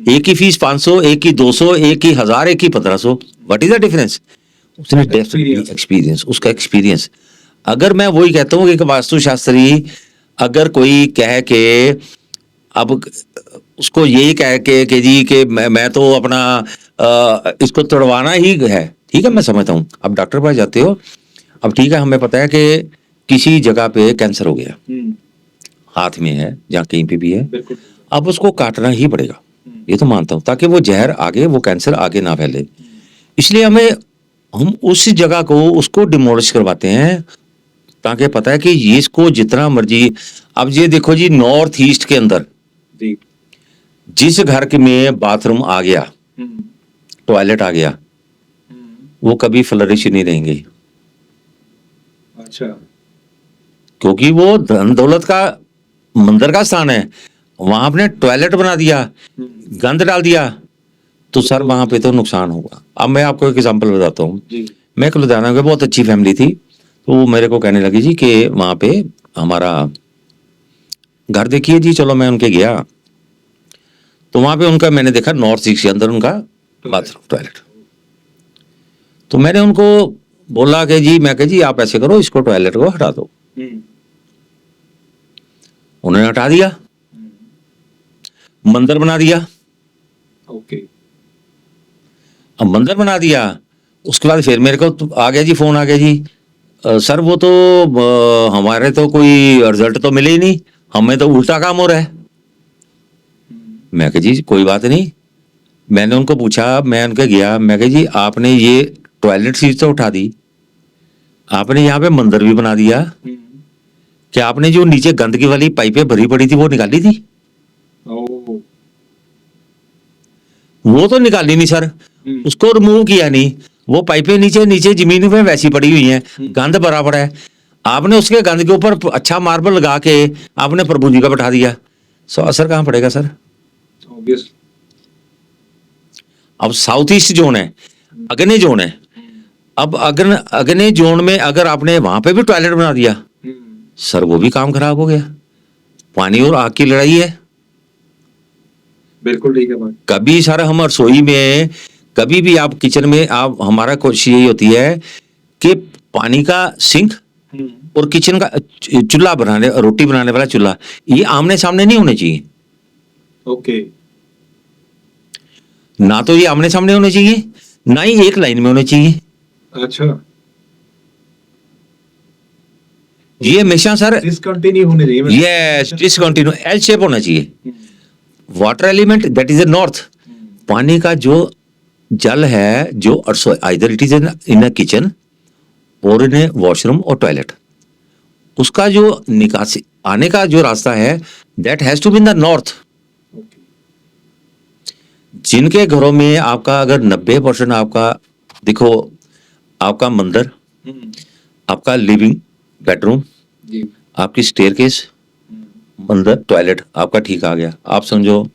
एक की फीस 500, एक की 200, एक की 1000, एक की 1500। What is the difference? उसने डेप्थ Experience. एक्सपीरियंस, उसका एक्सपीरियंस। अगर मैं वही कहता हूँ कि वास्तुशास्त्री अगर कोई कहे कि अब उसको यही कह के कि जी कि मैं तो अपना इसको तोड़वाना ही है, ठीक है, मैं समझता हूँ। अब डॉक्टर पास जाते हो, अब ठीक है, हमें पता है कि किसी जगह पे कैंसर हो गया, हाथ में है, जहाँ कहीं पे भी है, बिल्कुल। अब उसको काटना ही पड़ेगा, ये तो मानता हूँ, ताकि वो जहर आगे, वो कैंसर आगे ना फैले। इसलिए हम उस जगह को उसको डिमोलिश करवाते हैं, ताकि पता है कि ये इसको जितना मर्जी। अब ये देखो जी, नॉर्थ ईस्ट के अंदर जी। जिस घर के में बाथरूम आ गया, टॉयलेट आ गया, वो कभी फ्लरिश नहीं रहेंगे, अच्छा। क्योंकि वो धन दौलत का मंदिर का स्थान है। वहां आपने टॉयलेट बना दिया, गंद डाल दिया, तो सर वहां पे तो नुकसान होगा। अब मैं आपको एक एग्जांपल बताता हूँ। जी। मैं एक लुधियाना में, बहुत अच्छी फैमिली थी, तो वो मेरे को कहने लगी जी कि वहां पे हमारा घर देखिए जी। चलो मैं उनके गया, तो वहां पे उनका मैंने देखा नॉर्थ ईस्ट के अंदर उनका बाथरूम टॉयलेट। तो मैंने उनको बोला कि जी, मैं कहा जी आप ऐसे करो, इसको टॉयलेट को हटा दो। उन्होंने हटा दिया, मंदिर बना दिया। ओके। अब मंदिर बना दिया, उसके बाद फिर मेरे को तो आ गया जी, फोन आ गया जी, सर वो तो हमारे तो कोई रिजल्ट तो मिले ही नहीं, हमें तो उल्टा काम हो रहा है। मैं कहा जी कोई बात नहीं। मैंने उनको पूछा, मैं उनके गया, मैं कहा जी आपने ये टॉयलेट सीट तो उठा दी, आपने यहाँ पे मंदिर भी बना दिया, क्या आपने जो नीचे गंदगी वाली पाइपें भरी पड़ी थी वो निकाली थी? ओ। वो तो निकाली नहीं सर, उसको रिमूव किया नहीं, वो पाइपें नीचे नीचे जमीन में वैसी पड़ी हुई हैं, गंद भरा पड़ा है। आपने उसके गंद के ऊपर अच्छा मार्बल लगा के आपने प्रभु जी का बैठा दिया, सो असर कहाँ पड़ेगा सर? ऑब्वियस। अब साउथ ईस्ट जोन है, अग्नि जोन है। अब अग्नि जोन में अगर आपने वहां पे भी टॉयलेट बना दिया, सर वो भी काम खराब हो गया। पानी और आग की लड़ाई है। बिल्कुल ठीक है बात। कभी सर हम रसोई में, कभी भी आप किचन में, आप हमारा कोशिश यही होती है कि पानी का सिंक और किचन का चूल्हा बनाने, रोटी बनाने वाला चूल्हा, ये आमने सामने नहीं होने चाहिए। ओके। ना तो ये आमने सामने होने चाहिए, ना ही एक लाइन में होने चाहिए। अच्छा, ये हमेशा सर डिसकंटिन्यू होने चाहिए। यस डिसकंटिन्यू एल शेप होना चाहिए। Water element that is the north, पानी का जो जल है जो either it is in a kitchen और इन ए वॉशरूम और टॉयलेट, उसका जो निकासी आने का जो रास्ता है that has to be in the north. जिनके घरों में आपका अगर 90% आपका देखो, आपका मंदिर, आपका लिविंग बेडरूम, जी। आपकी स्टेयरकेस, मंदिर, टॉयलेट आपका ठीक आ गया, आप समझो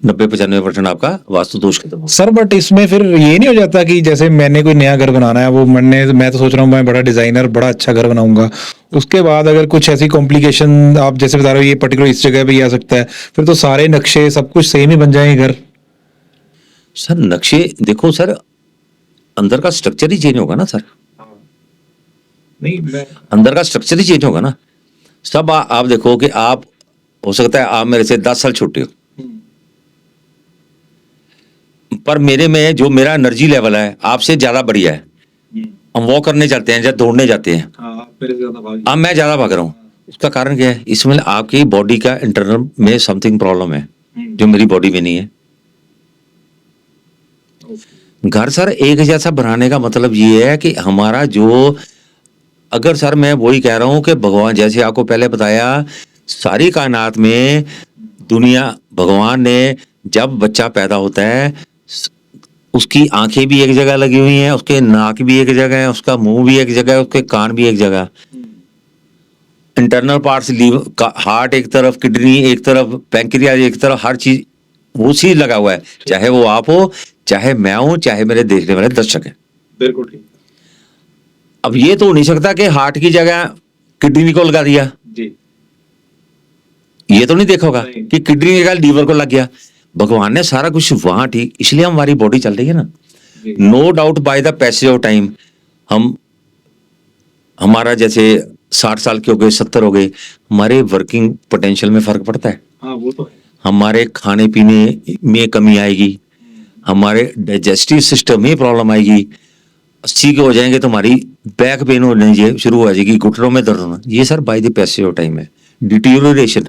90-95% आपका वास्तु दोष खत्म हो। सर बट इसमें फिर ये नहीं हो जाता कि जैसे मैंने कोई नया घर बनाना है, वो मैं तो सोच रहा हूँ मैं बड़ा डिजाइनर बड़ा अच्छा घर बनाऊंगा, उसके बाद अगर कुछ ऐसी कॉम्प्लिकेशन आप जैसे बता रहे हो ये पर्टिकुलर इस जगह पे ही आ सकता है, फिर तो सारे नक्शे सब कुछ सेम ही बन जाएंगे घर। सर नक्शे देखो सर, अंदर का स्ट्रक्चर ही चेंज होगा ना सर, नहीं मैं अंदर का स्ट्रक्चर ही चेंज होगा ना। सब आप देखो कि आप हो सकता है आप मेरे से 10 साल छोटे हो, पर मेरे में जो मेरा एनर्जी लेवल है आपसे ज्यादा बढ़िया है। हम वॉक करने जाते हैं या दौड़ने जाते हैं, हाँ आप मेरे से ज्यादा भाग अब मैं ज्यादा भाग रहा हूँ, उसका कारण क्या है? इसमें आपकी बॉडी का इंटरनल में समथिंग प्रॉब्लम है जो मेरी बॉडी में नहीं है। घर सर एक जैसा बनाने का मतलब ये है कि हमारा जो, अगर सर मैं वही कह रहा हूं कि भगवान जैसे आपको पहले बताया, सारी कायनात में दुनिया भगवान ने जब बच्चा पैदा होता है उसकी आंखें भी एक जगह लगी हुई हैं, उसके नाक भी एक जगह है, उसका मुंह भी एक जगह है, उसके कान भी एक जगह, इंटरनल पार्ट्स लीवर हार्ट एक तरफ, किडनी एक तरफ, पैंक्रियाज एक तरफ, हर चीज वो चीज लगा हुआ है, चाहे वो आप हो, चाहे मैं हूं, चाहे मेरे देखने वाले दर्शक है। बिल्कुल ठीक। अब ये तो हो नहीं सकता कि हार्ट की जगह किडनी को लगा दिया, जी ये तो नहीं देखा होगा नहीं। कि किडनी की जगह लीवर को लग गया। भगवान ने सारा कुछ वहां ठीक, इसलिए हमारी बॉडी चल रही है ना। जी। No doubt by the passage of time हम, हमारा जैसे 60 साल के हो गए, 70 हो गए, हमारे वर्किंग पोटेंशियल में फर्क पड़ता है, हाँ वो तो है। हमारे खाने पीने में कमी आएगी, हमारे डाइजेस्टिव सिस्टम में प्रॉब्लम आएगी, 80 के हो जाएंगे तो हमारी बैक पेन होने शुरू हो जाएगी, घुटनों में दर्द होना, ये sir bye the passage of time है। डिटीरियोरेशन,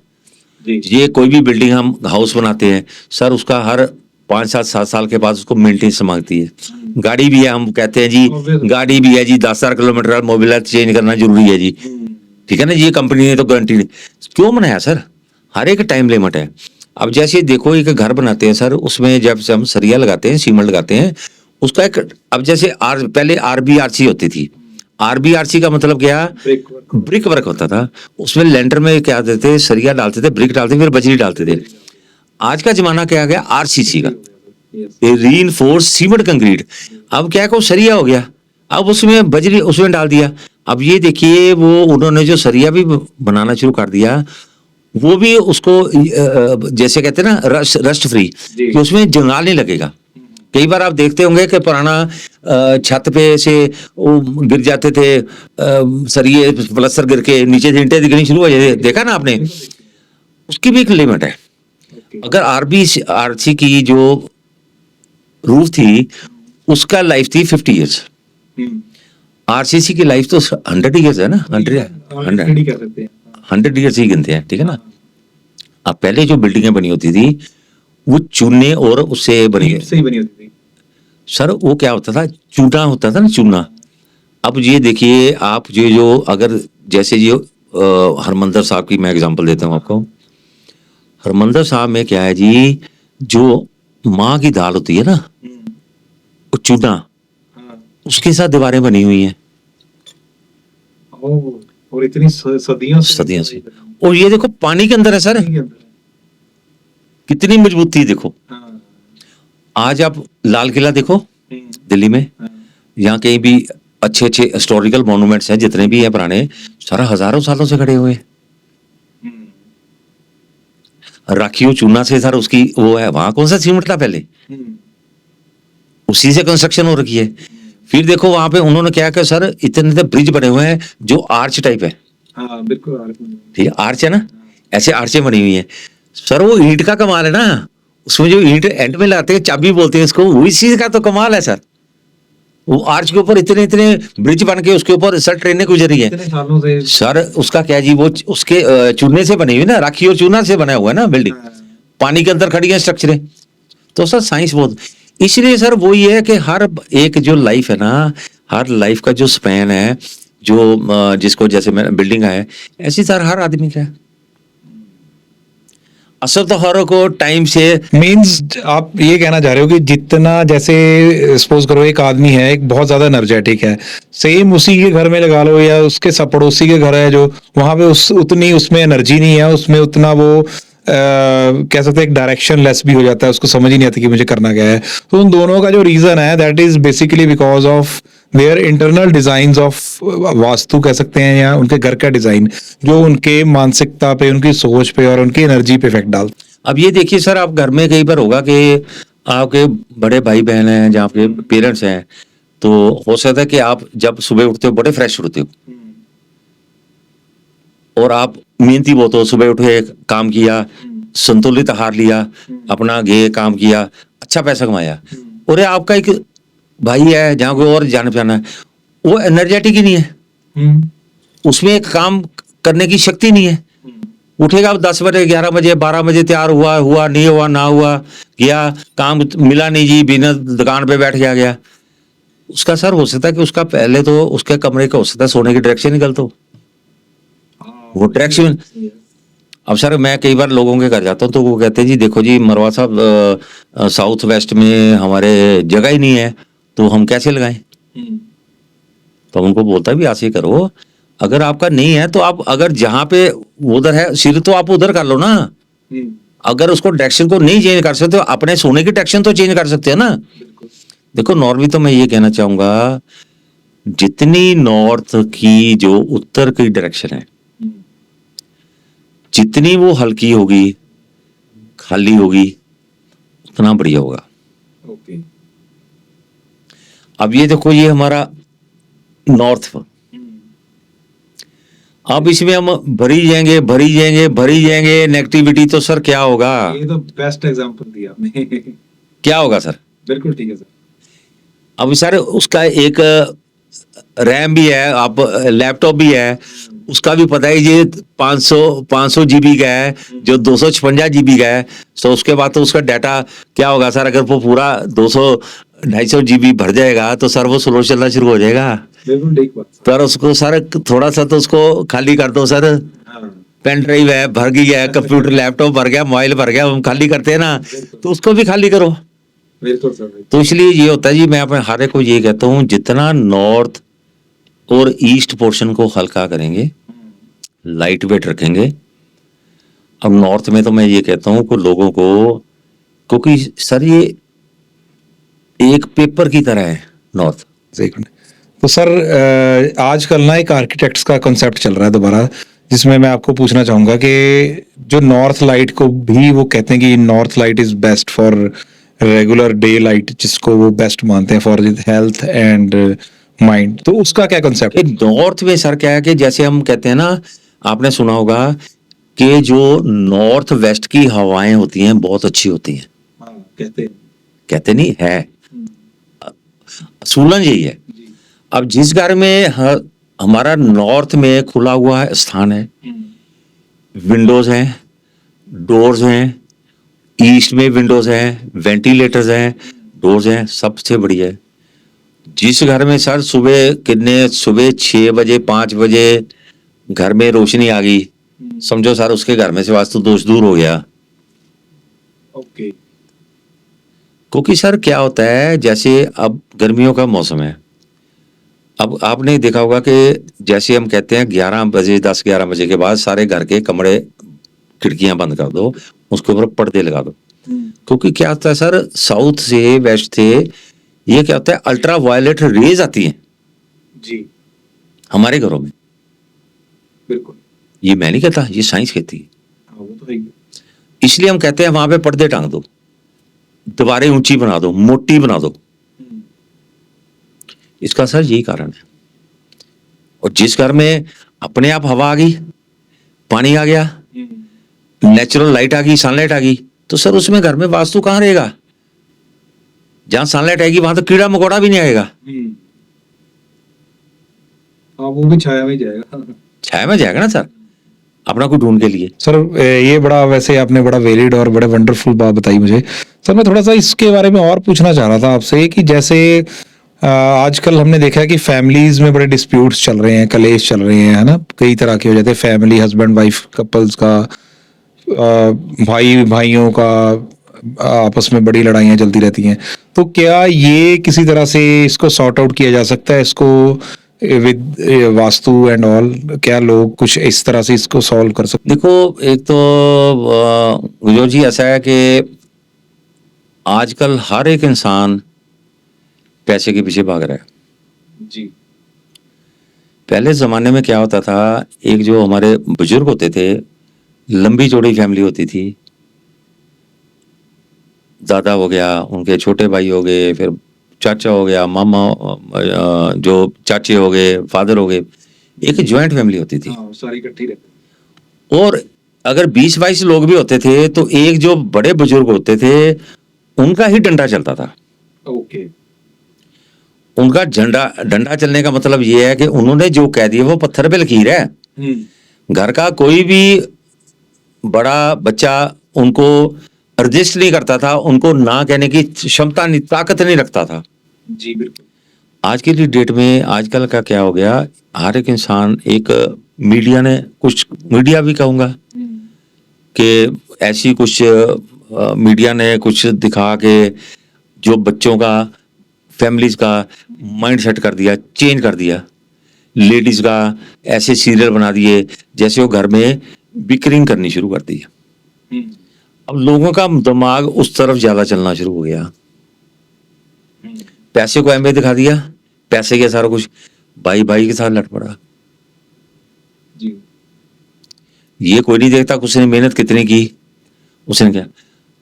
जी ये कोई भी बिल्डिंग हम हाउस बनाते हैं सर, उसका हर 5-7 साल के बाद उसको मेंटेनेंस मांगती है। गाड़ी भी है, हम कहते हैं जी Obviously। गाड़ी भी है जी, 10,000 किलोमीटर मोबिल चेंज करना जरूरी है जी, ठीक है ना, ये कंपनी ने तो गारंटी नहीं क्यों बनाया सर, हर एक टाइम लिमिट है। अब जैसे देखो एक घर बनाते हैं सर, उसमें जब से हम सरिया लगाते हैं, सीमेंट लगाते हैं, उसका एक, अब जैसे पहले RBRC होती थी, RBRC का मतलब क्या, ब्रिक वर्क होता था, उसमें लेंटर में क्या देते थे, सरिया डालते थे, ब्रिक डालते थे, फिर बजरी डालते थे। आज का जमाना क्या आ गया, RCC का, रीइंफोर्स सीमेंट कंक्रीट। अब क्या को सरिया हो गया, अब उसमें बजरी उसमें डाल दिया। अब ये देखिए वो उन्होंने जो सरिया भी बनाना शुरू कर दिया, वो भी उसको जैसे कहते हैं ना रस्ट फ्री, कि उसमें जंगाल नहीं लगेगा। कई बार आप देखते होंगे कि पुराना छत पे से वो गिर जाते थे सरिये, प्लस्तर गिर के नीचे से ईंटें दिखनी शुरू हो जाती, देखा ना आपने, उसकी भी एक लिमिट है। अगर RBRC की जो रूफ थी उसका लाइफ थी 50 ईयर्स, RCC की लाइफ तो 100 ईयर्स है ना, 100 ईयर्स ही गिनते हैं, ठीक है ना। अब पहले जो बिल्डिंगें बनी होती थी वो चूने और उससे बनी सही बनी होती थी सर, वो क्या होता था, चूना होता था ना, चूना। अब ये देखिए आप जो अगर जैसे ये हरमंदर साहब की मैं एग्जांपल देता हूँ आपको। हरमंदर साहब में क्या है जी, जो माँ की दाल होती है ना, वो चूना, उसके साथ दीवारें बनी हुई हैं और इतनी सदियों से। और ये देखो पानी के अंदर है सर, कितनी मजबूती देखो। आज आप लाल किला देखो दिल्ली में, यहाँ कहीं भी अच्छे अच्छे हिस्टोरिकल मॉन्यूमेंट्स हैं जितने भी हैं पुराने, सारा हजारों सालों से खड़े हुए, राखियों चूना से सर उसकी वो है। वहां कौन सा सीमेंट था पहले, उसी से कंस्ट्रक्शन हो रखी है। फिर देखो वहां पे उन्होंने क्या किया सर, इतने ब्रिज बने हुए हैं जो आर्च टाइप है, हाँ बिल्कुल ठीक है, आर्च है ना, ऐसे आर्चें बनी हुई हैं। सर वो ईंट का कमाल है ना, उसमें जो ईंट एंड में लाते हैं, चाबी बोलते हैं इसको, वही चीज का तो कमाल है सर। वो आर्च के ऊपर इतने इतने ब्रिज बन के उसके ऊपर सर ट्रेनें गुजरी है इतने सालों से। सर। उसका क्या जी, वो उसके चूने से बनी हुई ना, राखी और चूना से बना हुआ है ना बिल्डिंग, पानी के अंदर खड़ी है स्ट्रक्चरें। तो सर साइंस बहुत, इसलिए सर वो ये है कि हर एक जो लाइफ है ना, हर लाइफ का जो स्पैन है, जो जिसको जैसे मैं बिल्डिंग है, ऐसी सर हर आदमी का है। असल तो हर को टाइम से मीन्स आप ये कहना चाह रहे हो कि जितना, जैसे सपोज करो एक आदमी है, एक बहुत ज्यादा एनर्जेटिक है, सेम उसी के घर में लगा लो या उसके पड़ोसी के घर है जो वहां पे उतनी उसमें एनर्जी नहीं है, उसमें उतना वो कह सकते हैं एक डायरेक्शन लेस भी हो जाता है, उसको समझ ही नहीं आता कि मुझे करना क्या है। तो उन दोनों का जो रीजन है that is basically because of their internal design of vastu कह सकते हैं, या उनके घर का डिजाइन जो उनके मानसिकता पे, उनकी सोच पे और उनकी एनर्जी पे इफेक्ट डालता है। अब ये देखिए सर, आप घर में कई बार होगा कि आपके बड़े भाई बहन हैं, जहाँ आपके पेरेंट्स हैं, तो हो सकता है कि आप जब सुबह उठते हो बड़े फ्रेश उठते हो, और आप मेहनती बहुत हो, सुबह उठे काम किया, संतुलित आहार लिया, अपना गे काम किया, अच्छा पैसा कमाया, और ये आपका एक भाई है जहाँ कोई और जाने पहचाना है, वो एनर्जेटिक ही नहीं है, उसमें एक काम करने की शक्ति नहीं है। उठेगा 10 बजे, 11 बजे, 12 बजे, तैयार हुआ हुआ नहीं हुआ ना हुआ, गया काम मिला नहीं जी, बिना दुकान पे बैठ गया। उसका सर हो सकता है कि उसका पहले तो उसके कमरे का हो सकता है सोने की डायरेक्शन ही गलत हो, वो डायरेक्शन। अब सर मैं कई बार लोगों के घर जाता हूँ तो वो कहते हैं जी देखो जी मरवा साहब, साउथ वेस्ट में हमारे जगह ही नहीं है, तो हम कैसे लगाएं। तो उनको बोलता है भी ऐसे ही करो, अगर आपका नहीं है तो आप अगर जहां पे उधर है सिर तो आप उधर कर लो ना। अगर उसको डायरेक्शन को नहीं चेंज कर सकते तो अपने सोने की डायरेक्शन तो चेंज कर सकते हैं ना। देखो नॉर्मली तो मैं ये कहना चाहूंगा, जितनी नॉर्थ की जो उत्तर की डायरेक्शन है, जितनी वो हल्की होगी, खाली होगी, उतना बढ़िया होगा। अब ये देखो ये हमारा नॉर्थ, अब इसमें हम भरी जाएंगे नेगेटिविटी, तो सर क्या होगा? ये तो बेस्ट एग्जांपल दिया आपने। क्या होगा सर? बिल्कुल ठीक है सर। अब सर उसका एक रैम भी है, आप लैपटॉप भी है, उसका भी पता है ये 500 जीबी का है, जो 256 जीबी का है। तो उसके बाद तो उसका डाटा क्या होगा सर? अगर वो पूरा 200-250 जीबी भर जाएगा तो सर वो स्लो चलना शुरू हो जाएगा। बिल्कुल ठीक बात। तो उसको सर थोड़ा सा तो उसको खाली कर दो सर। पेन ड्राइव है भर गई है, कंप्यूटर लैपटॉप भर गया, मोबाइल भर गया, हम खाली करते हैं ना, तो उसको भी खाली करो। बिल्कुल सर। तो इसलिए ये होता है जी, मैं अपने हर एक को ये कहता हूँ, जितना नॉर्थ और ईस्ट पोर्शन को हल्का करेंगे, लाइट वेट रखेंगे। अब नॉर्थ में तो मैं ये कहता हूँ कि लोगों को, क्योंकि सर ये एक पेपर की तरह है नॉर्थ। तो सर आजकल ना एक आर्किटेक्ट्स का कॉन्सेप्ट चल रहा है दोबारा, जिसमें मैं आपको पूछना चाहूंगा कि जो नॉर्थ लाइट को भी वो कहते हैं कि north light is best for regular day light, जिसको वो बेस्ट मानते हैं फॉर हेल्थ एंड माइंड, तो उसका क्या कॉन्सेप्ट है? नॉर्थ में सर क्या है कि जैसे हम कहते हैं ना, आपने सुना होगा कि जो नॉर्थ वेस्ट की हवाएं होती हैं बहुत अच्छी होती हैं। कहते नहीं है, असूलन यही है। अब जिस घर में हमारा नॉर्थ में खुला हुआ स्थान है, विंडोज हैं, डोर्स हैं, ईस्ट में विंडोज हैं, वेंटिलेटर्स हैं, डोर्स हैं, सबसे बढ़िया है। जिस घर में सर सुबह 6 बजे 5 बजे घर में रोशनी आ गई, समझो सर उसके घर में से वास्तु दोष दूर हो गया। ओके। क्योंकि सर क्या होता है, जैसे अब गर्मियों का मौसम है, अब आपने देखा होगा कि जैसे हम कहते हैं 11 बजे 10-11 बजे के बाद सारे घर के कमरे खिड़कियां बंद कर दो, उसके ऊपर पर्दे लगा दो। क्योंकि क्या होता है सर, साउथ से वेस्ट से ये क्या होता है, अल्ट्रा वायलेट रेज आती हैं जी हमारे घरों में। बिल्कुल। ये मैं नहीं कहता, ये साइंस कहती है। वो तो है। इसलिए हम कहते हैं वहां पे पर्दे टांग दो, दीवारें ऊंची बना दो, मोटी बना दो। इसका सर यही कारण है। और जिस घर में अपने आप हवा आ गई, पानी आ गया, नेचुरल लाइट आ गई, सनलाइट आ गई, तो सर उसमें घर में वास्तु कहाँ रहेगा? जहां सनलाइट आएगी वहां तो कीड़ा मकोड़ा भी नहीं आएगा, हाँ वो भी छाया में ही जाएगा। छाया में जाएगा ना सर, अपना कोई ढूंढ के लिए। सर ये बड़ा वैसे आपने बड़ा वैलिड और बड़े वंडरफुल बात बताई मुझे। सर मैं थोड़ा सा इसके बारे में और पूछना चाह रहा था आपसे कि जैसे आजकल हमने देखा है कि फैमिलीज में बड़े डिस्प्यूट्स चल रहे हैं, कलेश चल रहे हैं, है ना, कई तरह के हो जाते हैं, फैमिली हस्बैंड वाइफ कपल्स का, भाई भाइयों का आपस में बड़ी लड़ाइयाँ चलती रहती हैं। तो क्या ये किसी तरह से इसको सॉर्ट आउट किया जा सकता है, इसको विद वास्तु एंड ऑल? क्या लोग कुछ इस तरह से इसको सॉल्व कर सकते? देखो एक तो गुजर जी ऐसा है कि आजकल हर एक इंसान पैसे के पीछे भाग रहा है। जी पहले जमाने में क्या होता था, एक जो हमारे बुजुर्ग होते थे, लंबी चौड़ी फैमिली होती थी, दादा हो गया, उनके छोटे भाई हो गए, फिर चाचा हो गया, मामा, जो चाचे हो गए, फादर हो गए, एक ज्वाइंट फैमिली होती थी। हाँ सारी इकट्ठी रहती। और अगर 20-22 लोग भी होते थे तो एक जो बड़े बुजुर्ग होते थे उनका ही डंडा चलता था। ओके। उनका डंडा चलने का मतलब ये है कि उन्होंने जो कह दिया वो पत्थर पे लकीर है। घर का कोई भी बड़ा बच्चा उनको रजिस्ट नहीं करता था, उनको ना कहने की क्षमता नहीं, ताकत नहीं रखता था। जी बिल्कुल। आज की डेट में आजकल का क्या हो गया, हर एक इंसान, एक मीडिया ने, कुछ मीडिया भी कहूँगा कि ऐसी कुछ मीडिया ने कुछ दिखा के जो बच्चों का, फैमिलीज का माइंड सेट कर दिया, चेंज कर दिया। लेडीज का ऐसे सीरियल बना दिए जैसे वो घर में बिकरिंग करनी शुरू कर दी। अब लोगों का दिमाग उस तरफ ज्यादा चलना शुरू हो गया, पैसे को अहमियत दिखा दिया, पैसे के सारा कुछ, भाई भाई के साथ लड़ पड़ा। जी ये कोई नहीं देखता उसने मेहनत कितनी की, उसने क्या।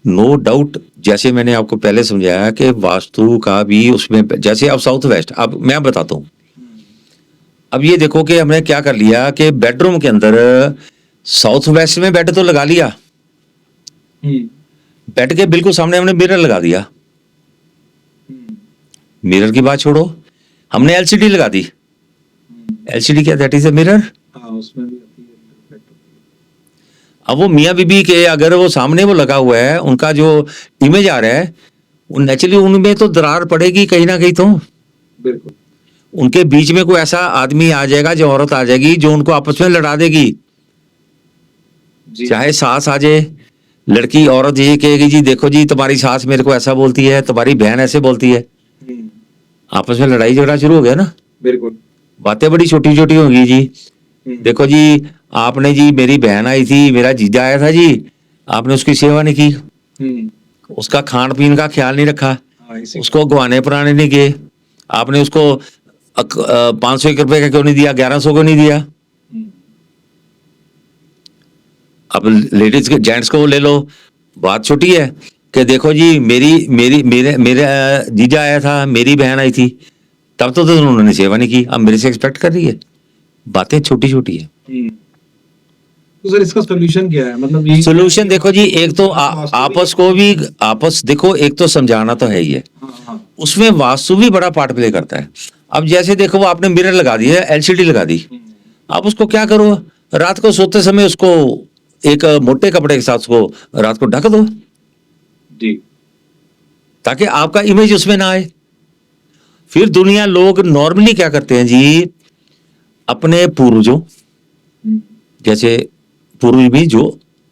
नो डाउट, जैसे मैंने आपको पहले समझाया कि वास्तु का भी उसमें, जैसे अब साउथ वेस्ट, अब मैं बताता हूँ। अब ये देखो कि हमने क्या कर लिया कि बेडरूम के अंदर साउथ वेस्ट में बेड तो लगा लिया, बेड के बिल्कुल सामने हमने मिरर लगा दिया। मिरर की बात छोड़ो, हमने एलसीडी लगा दी। एलसीडी क्या, दैट इज अ मिरर। हाँ उसमें भी आती है। अब वो मियाँ बीबी के अगर वो सामने वो लगा हुआ है, उनका जो इमेज आ रहा है, वो नेचुरली उनमें तो दरार पड़ेगी कहीं ना कहीं। तो बिल्कुल। उनके बीच में कोई ऐसा आदमी आ जाएगा, जो औरत आ जाएगी, जो उनको आपस में लड़ा देगी। जी चाहे सास आ जाए, लड़की औरत ये कहेगी जी देखो जी तुम्हारी सास मेरे को ऐसा बोलती है, तुम्हारी बहन ऐसे बोलती है, आपस में लड़ाई झगड़ा शुरू हो गया ना। बिल्कुल। बातें बड़ी छोटी छोटी होंगी जी। देखो जी आपने जी, मेरी बहन आई थी, मेरा जीजा आया था जी, आपने उसकी सेवा नहीं की, उसका खान पीन का ख्याल नहीं रखा, हाँ इसी उसको गवाने पुराने नहीं गए, आपने उसको 500 रुपए का क्यों नहीं दिया, 1100 को नहीं दिया। अब लेडीज के, जेंट्स को ले लो, बात छोटी है कि देखो जी मेरे जीजा आया था, मेरी बहन आई थी, तब तो उन्होंने सेवा नहीं की, अब मेरे से एक्सपेक्ट कर रही है। बातें छोटी छोटी है। तो सर इसका सोल्यूशन क्या है, मतलब ये सोल्यूशन देखो जी, एक तो आपस को भी, आपस देखो, एक तो समझाना तो है ही है, हाँ उसमें वास्तु भी बड़ा पार्ट प्ले करता है। अब जैसे देखो वो आपने मिरर लगा दी है, एलसीडी लगा दी, आप उसको क्या करो, रात को सोते समय उसको एक मोटे कपड़े के साथ उसको रात को ढक दो, जी ताकि आपका इमेज उसमें ना आए। फिर दुनिया, लोग नॉर्मली क्या करते हैं जी, अपने पूर्वजों, जैसे पूर्वज भी जो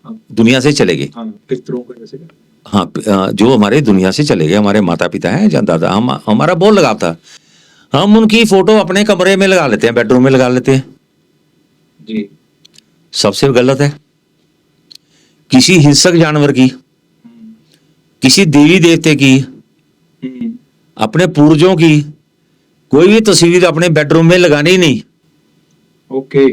दुनिया से चले गए, हाँ पितरों का जैसे हाँ, जो हमारे दुनिया से चले गए, हमारे माता पिता हैं या दादा, हमारा बहुत लगाव था, हम उनकी फोटो अपने कमरे में लगा लेते हैं, बेडरूम में लगा लेते हैं। जी सबसे गलत है। किसी हिंसक जानवर की, किसी देवी देवते की, अपने पूर्वजों की कोई भी तस्वीर अपने बेडरूम में लगानी ही नहीं। ओके।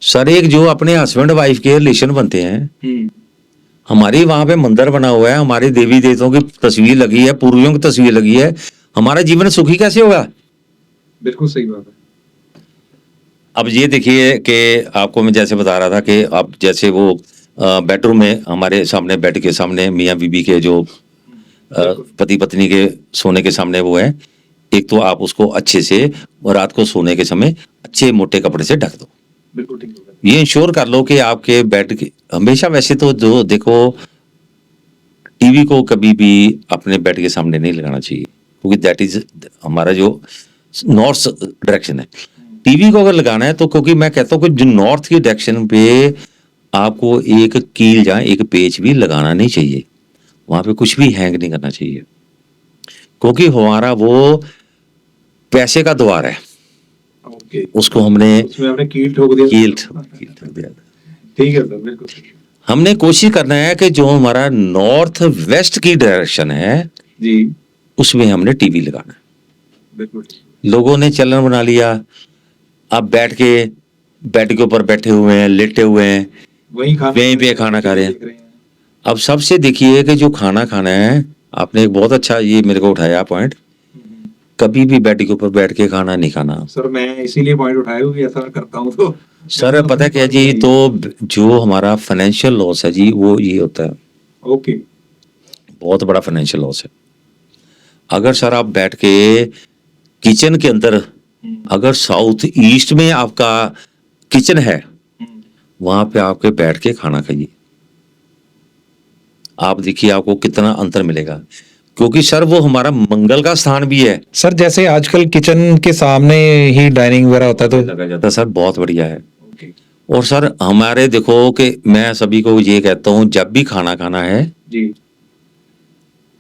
सर एक जो अपने हस्बैंड वाइफ के रिलेशन बनते हैं, हमारी वहां पे मंदिर बना हुआ है, हमारे देवी देवताओं की तस्वीर लगी है, पूर्वजों की तस्वीर लगी है, हमारा जीवन सुखी कैसे होगा? बिल्कुल सही बात है। अब ये देखिए कि आपको मैं जैसे बता रहा था कि आप जैसे वो बेडरूम में हमारे सामने बेड के सामने मियाँ बीबी के जो पति पत्नी के सोने के सामने वो है, एक तो आप उसको अच्छे से रात को सोने के समय अच्छे मोटे कपड़े से ढक दो। बिल्कुल ठीक होगा। ये इंश्योर कर लो कि आपके बेड के हमेशा, वैसे तो जो देखो टीवी को कभी भी अपने बेड के सामने नहीं लगाना चाहिए, क्योंकि दैट इज हमारा जो नॉर्थ डायरेक्शन है। टीवी को अगर लगाना है तो, क्योंकि मैं कहता हूँ कि जो नॉर्थ की डायरेक्शन पे आपको एक कील या एक पेच भी लगाना नहीं चाहिए, वहां पे कुछ भी हैंग नहीं करना चाहिए, क्योंकि हमारा वो पैसे का द्वार है, ओके, उसको हमने उसमें आपने कील ठोक दिया। कील ठोक दिया। ठीक है सर, बिल्कुल ठीक है। हमने कोशिश करना है कि जो हमारा नॉर्थ वेस्ट की डायरेक्शन है जी, उसमें हमने टीवी लगाना है। बिल्कुल ठीक। लोगों ने चलन बना लिया, अब बैठ के बेड के ऊपर बैठे हुए हैं, लेटे हुए हैं, वहीं पे खाना खा रहे हैं। देख रहे हैं। अब सबसे देखिए कि जो खाना खाना है, आपने एक बहुत अच्छा ये मेरे को उठाया पॉइंट, कभी भी बेड के ऊपर बैठ के खाना नहीं खाना। सर मैं इसीलिए पॉइंट उठाया क्योंकि ऐसा मैं करता हूँ तो सर पता है क्या जी, तो जो हमारा फाइनेंशियल लॉस है जी, वो ये होता है, ओके, बहुत बड़ा फाइनेंशियल लॉस है। अगर सर आप बैठ के किचन के अंदर, अगर साउथ ईस्ट में आपका किचन है, वहां पे आपके बैठ के खाना खाइए, आप देखिए आपको कितना अंतर मिलेगा, क्योंकि सर वो हमारा मंगल का स्थान भी है। सर जैसे आजकल किचन के सामने ही डाइनिंग वगैरह होता है तो लगा जाता है सर, बहुत बढ़िया है। ओके और सर हमारे देखो कि मैं सभी को ये कहता हूँ, जब भी खाना खाना है, जी,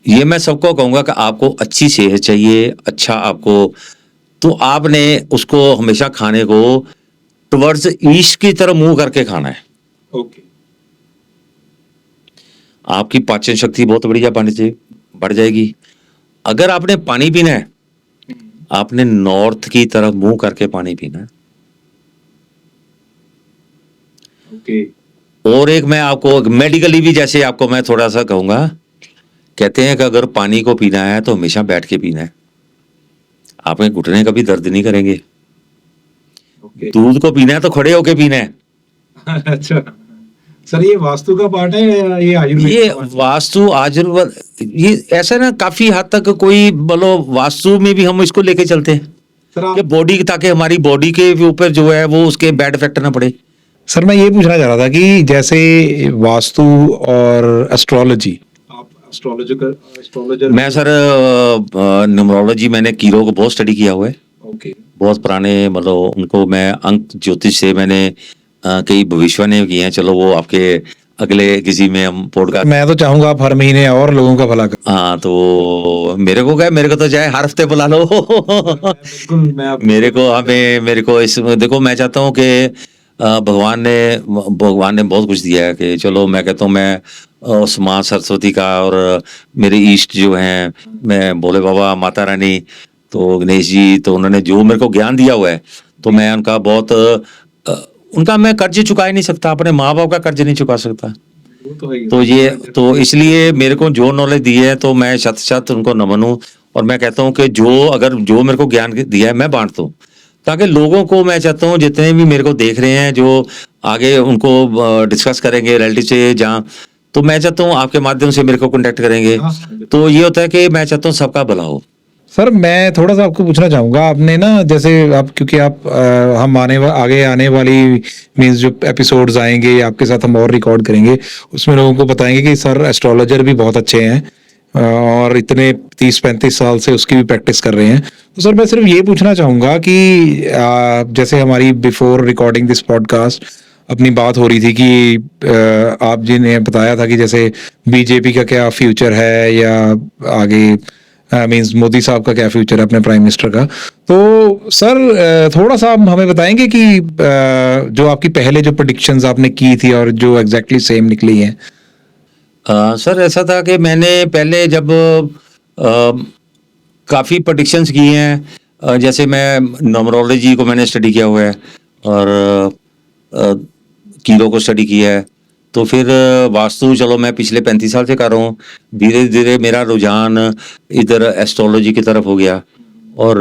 ये मैं सबको कहूंगा कि आपको अच्छी सेहत चाहिए, अच्छा आपको, तो आपने उसको हमेशा खाने को टुवर्ड्स ईस्ट की तरफ मुंह करके खाना है। ओके, आपकी पाचन शक्ति बहुत बढ़िया बढ़ जाएगी। अगर आपने पानी पीना है, आपने नॉर्थ की तरफ मुंह करके पानी पीना है। ओके, और एक मैं आपको मेडिकली भी जैसे आपको मैं थोड़ा सा कहूंगा, कहते हैं कि अगर पानी को पीना है तो हमेशा बैठ के पीना है, आपके घुटने कभी दर्द नहीं करेंगे। ओके। दूध को पीना है तो खड़े होके पीना है। अच्छा सर, ये वास्तु का पार्ट है या ये आयुर्वेद ये का part है? वास्तु आयुर्वेद, ये ऐसा ना काफी हद तक कोई बोलो वास्तु में भी हम इसको लेके चलते हैं सर कि आप बॉडी, ताकि हमारी बॉडी के ऊपर जो है वो उसके बैड इफेक्ट ना पड़े। सर मैं ये पूछना चाह रहा था कि जैसे वास्तु और एस्ट्रोलॉजी, आप एस्ट्रोलॉजर मैं सर न्यूमरोलॉजी, मैंने कीरो को बहुत स्टडी किया हुआ है, ओके, बहुत पुराने, मतलब उनको मैं अंक ज्योतिष से मैंने कई भविष्यवाणी किए हैं। चलो वो आपके अगले किसी में हम पॉडकास्ट, मैं तो चाहूंगा आप हर महीने और लोगों का भला करें। हाँ तो मेरे को क्या, मेरे को तो चाहे हर हफ्ते बुला लो बिल्कुल मैं आप मेरे को इस देखो, मैं चाहता हूँ कि भगवान ने बहुत कुछ दिया है, कि चलो मैं कहता हूँ मैं उस माँ सरस्वती का, और मेरे ईष्ट जो हैं, मैं भोले बाबा, माता रानी, तो गणेश जी, तो उन्होंने जो मेरे को ज्ञान दिया हुआ है, तो मैं उनका बहुत उनका मैं कर्ज चुका ही नहीं सकता, अपने माँ बाप का कर्ज नहीं चुका सकता। वो तो है ही। तो ये तो इसलिए मेरे को जो नॉलेज दी है तो मैं शत शत उनको नमन हूँ, और मैं कहता हूँ कि जो मेरे को ज्ञान दिया है मैं बांटता हूँ, ताकि लोगों को, मैं चाहता हूँ जितने भी मेरे को देख रहे हैं, जो आगे उनको डिस्कस करेंगे रिलेटिव से जहाँ, तो मैं चाहता हूँ आपके माध्यम से मेरे को कांटेक्ट करेंगे, हाँ, तो ये होता है कि मैं चाहता हूँ सबका भला हो। सर मैं थोड़ा सा आपको पूछना चाहूंगा, आपने ना जैसे आप, क्योंकि आप हम आगे आने वाली मीन्स जो एपिसोड्स आएंगे आपके साथ हम और रिकॉर्ड करेंगे, उसमें लोगों को बताएंगे कि सर एस्ट्रोलॉजर भी बहुत अच्छे हैं और इतने 30-35 साल से उसकी भी प्रैक्टिस कर रहे हैं। तो सर मैं सिर्फ ये पूछना चाहूंगा कि जैसे हमारी बिफोर रिकॉर्डिंग दिस पॉडकास्ट अपनी बात हो रही थी कि आप जी ने बताया था कि जैसे बीजेपी का क्या फ्यूचर है, या आगे मीन्स मोदी साहब का क्या फ्यूचर है अपने प्राइम मिनिस्टर का। तो सर थोड़ा सा आप हमें बताएंगे कि जो आपकी पहले जो प्रेडिक्शंस आपने की थी और जो एग्जैक्टली सेम निकली हैं। सर ऐसा था कि मैंने पहले जब काफ़ी प्रेडिक्शंस की हैं, जैसे मैं न्यूमरोलॉजी को मैंने स्टडी किया हुआ है, और कीरो को स्टडी किया है, तो फिर वास्तु चलो मैं पिछले 35 साल से कर रहा हूँ, धीरे धीरे मेरा रुझान इधर एस्ट्रोलॉजी की तरफ हो गया, और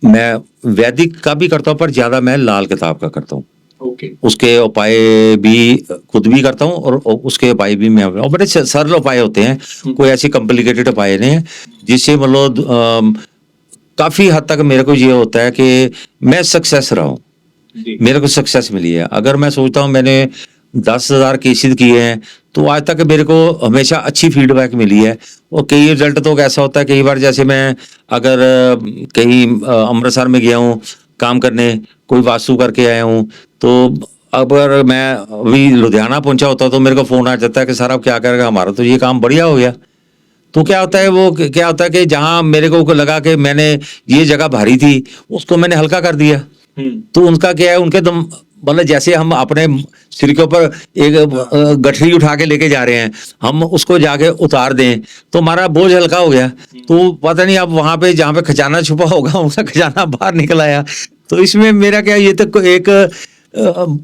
मैं वैदिक का भी करता हूँ, पर ज्यादा मैं लाल किताब का करता हूँ। ओके। उसके उपाय भी खुद भी करता हूँ और उसके उपाय भी मैं, और बड़े सरल उपाय होते हैं, कोई ऐसे कॉम्प्लिकेटेड उपाय नहीं है, जिससे मतलब काफी हद तक मेरे को ये होता है कि मैं सक्सेस रहा हूँ, जी। मेरे को सक्सेस मिली है। अगर मैं सोचता हूँ मैंने 10,000 केसेस किए हैं, तो आज तक मेरे को हमेशा अच्छी फीडबैक मिली है। और कई रिजल्ट तो ऐसा होता है, कई बार जैसे मैं अगर कहीं अमृतसर में गया हूँ काम करने, कोई वास्तु करके आया हूँ, तो अगर मैं अभी लुधियाना पहुंचा होता तो मेरे को फोन आ जाता है कि सर अब क्या करेगा, हमारा तो ये काम बढ़िया हो गया। तो क्या होता है, वो क्या होता है कि जहां मेरे को लगा कि मैंने ये जगह भारी थी, उसको मैंने हल्का कर दिया। तो उनका क्या है, उनके दम मतलब जैसे हम अपने सिर के ऊपर एक गठरी उठा के लेके जा रहे हैं, हम उसको जाके उतार दें तो हमारा बोझ हल्का हो गया। तो पता नहीं अब वहां पे जहाँ पे खजाना छुपा होगा, उनका खजाना बाहर निकल आया। तो इसमें मेरा क्या, ये तो एक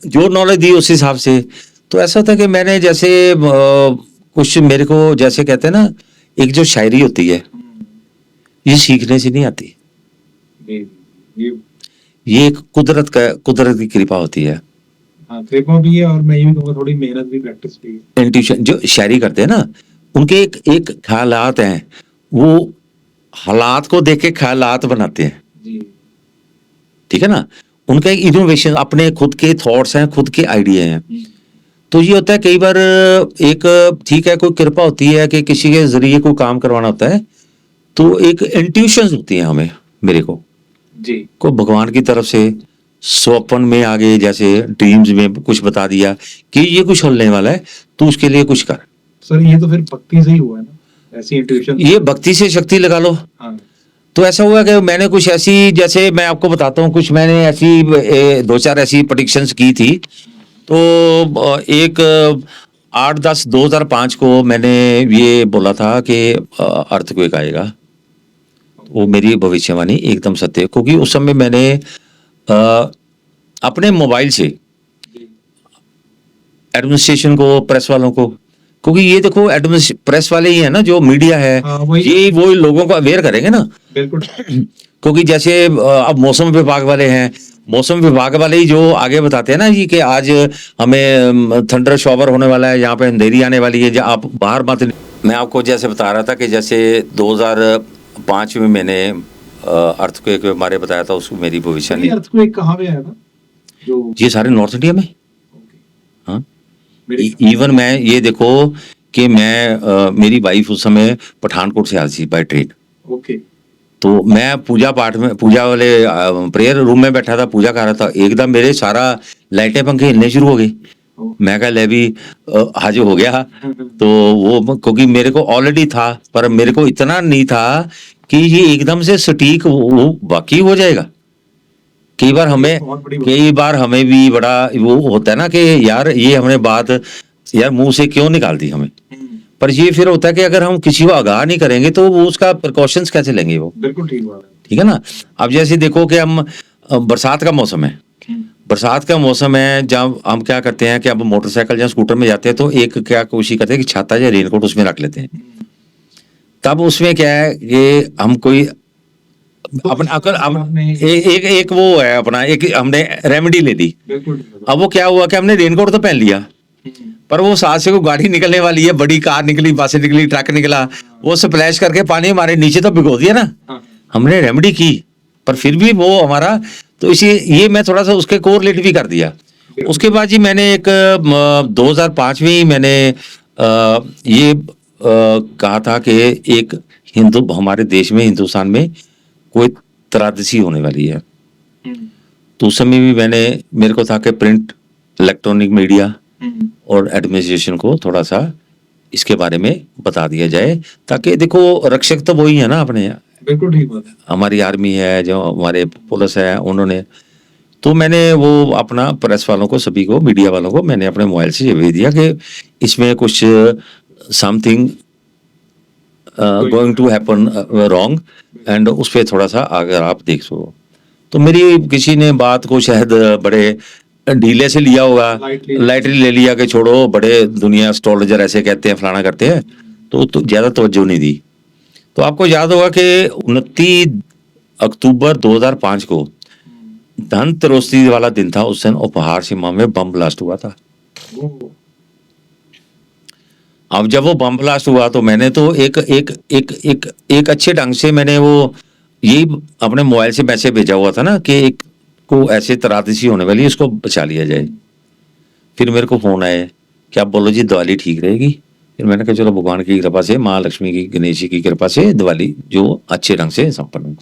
जो नॉलेज दी उस हिसाब से। तो ऐसा था कि मैंने जैसे कुछ मेरे को जैसे कहते हैं ना, एक जो शायरी होती है, ये सीखने से नहीं आती, ये ये एक कुदरत की कृपा होती है। हाँ, कृपा भी है, और मैं ये भी कहूँगा थोड़ी मेहनत भी, प्रैक्टिस भी है। इंट्यूशन जो शायरी करते हैं ना, उनके एक ख्यालात हैं, वो हालात को देख के ख्यालात बनाते हैं, जी। ठीक है ना। उनका एक इनोवेशन, अपने खुद के थॉट्स हैं, खुद के आइडिया हैं। तो ये होता है कई बार एक, ठीक है, कोई कृपा होती है कि किसी के जरिए कोई काम करवाना होता है, तो एक इंट्यूशंस होती हैं हमें, मेरे को जी। को भगवान की तरफ से स्वप्न में आगे जैसे ड्रीम्स में कुछ बता दिया कि ये कुछ होने वाला है, तो उसके लिए कुछ कर। सर ये तो फिर भक्ति से ही हुआ है ना, ऐसी इंट्यूशन। ये भक्ति से शक्ति लगा लो। हाँ। तो ऐसा हुआ कि मैंने कुछ ऐसी, जैसे मैं आपको बताता हूँ, कुछ मैंने ऐसी 2-4 ऐसी प्रेडिक्शंस की थी। तो एक 8-10-2005 को मैंने ये बोला था कि अर्थक्वेक आएगा। वो मेरी भविष्यवाणी एकदम सत्य है, क्योंकि उस समय मैंने अपने मोबाइल से एडमिनिस्ट्रेशन को, प्रेस वालों को, क्योंकि ये देखो प्रेस वाले ही है ना, जो मीडिया है, हाँ, वही। ये वो लोगों को अवेयर करेंगे ना। बिल्कुल। क्योंकि जैसे अब मौसम विभाग वाले हैं, मौसम विभाग वाले ही जो आगे बताते हैं ना जी कि आज हमें थंडर शॉवर होने वाला है, यहाँ पे अंधेरी आने वाली है, आप बाहर मत। मैं आपको जैसे बता रहा था कि जैसे 2005 में मैंने अर्थक्वेक के बारे में बताया था, उसको मेरी भविष्यवाणी। अर्थक्वेक कहाँ पे आया था? जो ये सारे नॉर्थ इंडिया में। ओके। हाँ, मेरे इवन मैं ये देखो कि मैं मेरी वाइफ उस समय पठानकोट से आई थी बाय ट्रेन। ओके। तो मैं पूजा पाठ में, पूजा वाले प्रेयर रूम में बैठा था, पूजा कर रहा था, एकदम मेरे सारा लाइटें पंखे हिलने शुरू हो गई। मैं कहा ले भी हाजिर हो गया। तो वो क्योंकि मेरे को ऑलरेडी था, पर मेरे को इतना नहीं था कि ये एकदम से सटीक वो बाकी हो जाएगा। कई बार हमें भी बड़ा वो होता है ना कि यार ये हमने बात यार मुंह से क्यों निकाल दी हमें। पर ये फिर होता है कि अगर हम किसी को आगाह नहीं करेंगे तो वो उसका प्रिकॉशंस कैसे लेंगे वो। बिल्कुल ठीक बात है। ठीक है ना। अब जैसे देखो कि हम बरसात का मौसम है, बरसात का मौसम है, जब हम क्या करते हैं कि अब मोटरसाइकिल या स्कूटर में जाते हैं तो एक क्या कोशिश करते हैं कि छाता या रेनकोट उसमें रख लेते हैं। तब उसमें क्या है कि हम कोई अपना एक वो है अपना, एक हमने रेमेडी ले ली। अब वो क्या हुआ कि हमने रेनकोट तो पहन लिया, पर वो साथ से कोई गाड़ी निकलने वाली है, बड़ी कार निकली, बस निकली, ट्रक निकला, वो स्प्लैश करके पानी हमारे नीचे तो भिगो दिया ना। हमने रेमेडी की, पर फिर भी वो हमारा, तो इसी ये मैं थोड़ा सा उसके कोरिलेट भी कर दिया। उसके बाद जी मैंने एक 2005 में ही मैंने ये कहा था कि एक हिंदू हमारे देश में, हिंदुस्तान में कोई त्रासदी होने वाली है। तो उस समय भी मेरे को था कि प्रिंट, इलेक्ट्रॉनिक मीडिया और एडमिनिस्ट्रेशन को थोड़ा सा इसके बारे में बता दिया जाए, ताकि देखो रक्षक तो वही है ना अपने। बिल्कुल ठीक बात है। हमारी आर्मी है, जो हमारे पुलिस है, उन्होंने, तो मैंने वो अपना प्रेस वालों को, सभी को, मीडिया वालों को मैंने अपने मोबाइल से ये भेज दिया कि इसमें कुछ something going to happen wrong, and उस पर थोड़ा सा अगर आप देख सको। तो मेरी किसी ने बात को शायद बड़े ढीले से लिया होगा, लाइटली ले लिया कि छोड़ो, बड़े दुनिया एस्ट्रोलॉजर ऐसे कहते हैं, फलाना करते हैं, तो ज्यादा तवज्जो नहीं दी। तो आपको याद होगा कि 29 अक्टूबर 2005 को धनतेरस वाला दिन था, उस दिन उपहार सीमा में बम ब्लास्ट हुआ था। अब जब वो बम ब्लास्ट हुआ तो मैंने तो एक अच्छे ढंग से मैंने वो यही अपने मोबाइल से मैसेज भेजा हुआ था ना कि एक को ऐसे त्रासदी होने वाली है, इसको बचा लिया जाए। फिर मेरे को फोन आए कि आप बोलो जी दिवाली ठीक रहेगी। फिर मैंने कहा चलो भगवान की कृपा से, माँ लक्ष्मी की, गणेश जी की कृपा से दिवाली जो अच्छे ढंग से संपन्न हो।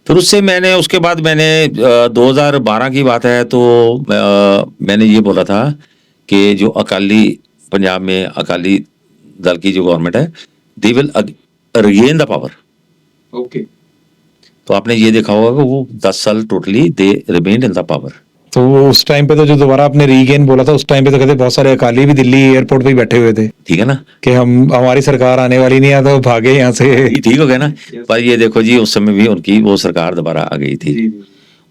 फिर उसके बाद मैंने 2012 की बात है तो मैंने ये बोला था कि जो अकाली पंजाब में अकाली दल की जो गवर्नमेंट है, they will regain the power. Okay. तो आपने ये देखा होगा कि वो 10 साल totally they remained in the power. तो उस टाइम पे तो जो दोबारा आपने रीगेन बोला था, उस टाइम पे तो कहते बहुत सारे अकाली भी दिल्ली एयरपोर्ट पे ही बैठे हुए थे, ठीक है ना, कि हमारी सरकार आने वाली नहीं है तो भागे यहाँ से। ये ठीक हो गया ना। पर ये देखो जी, उस समय भी उनकी वो सरकार दोबारा आ गई थी। जी, जी।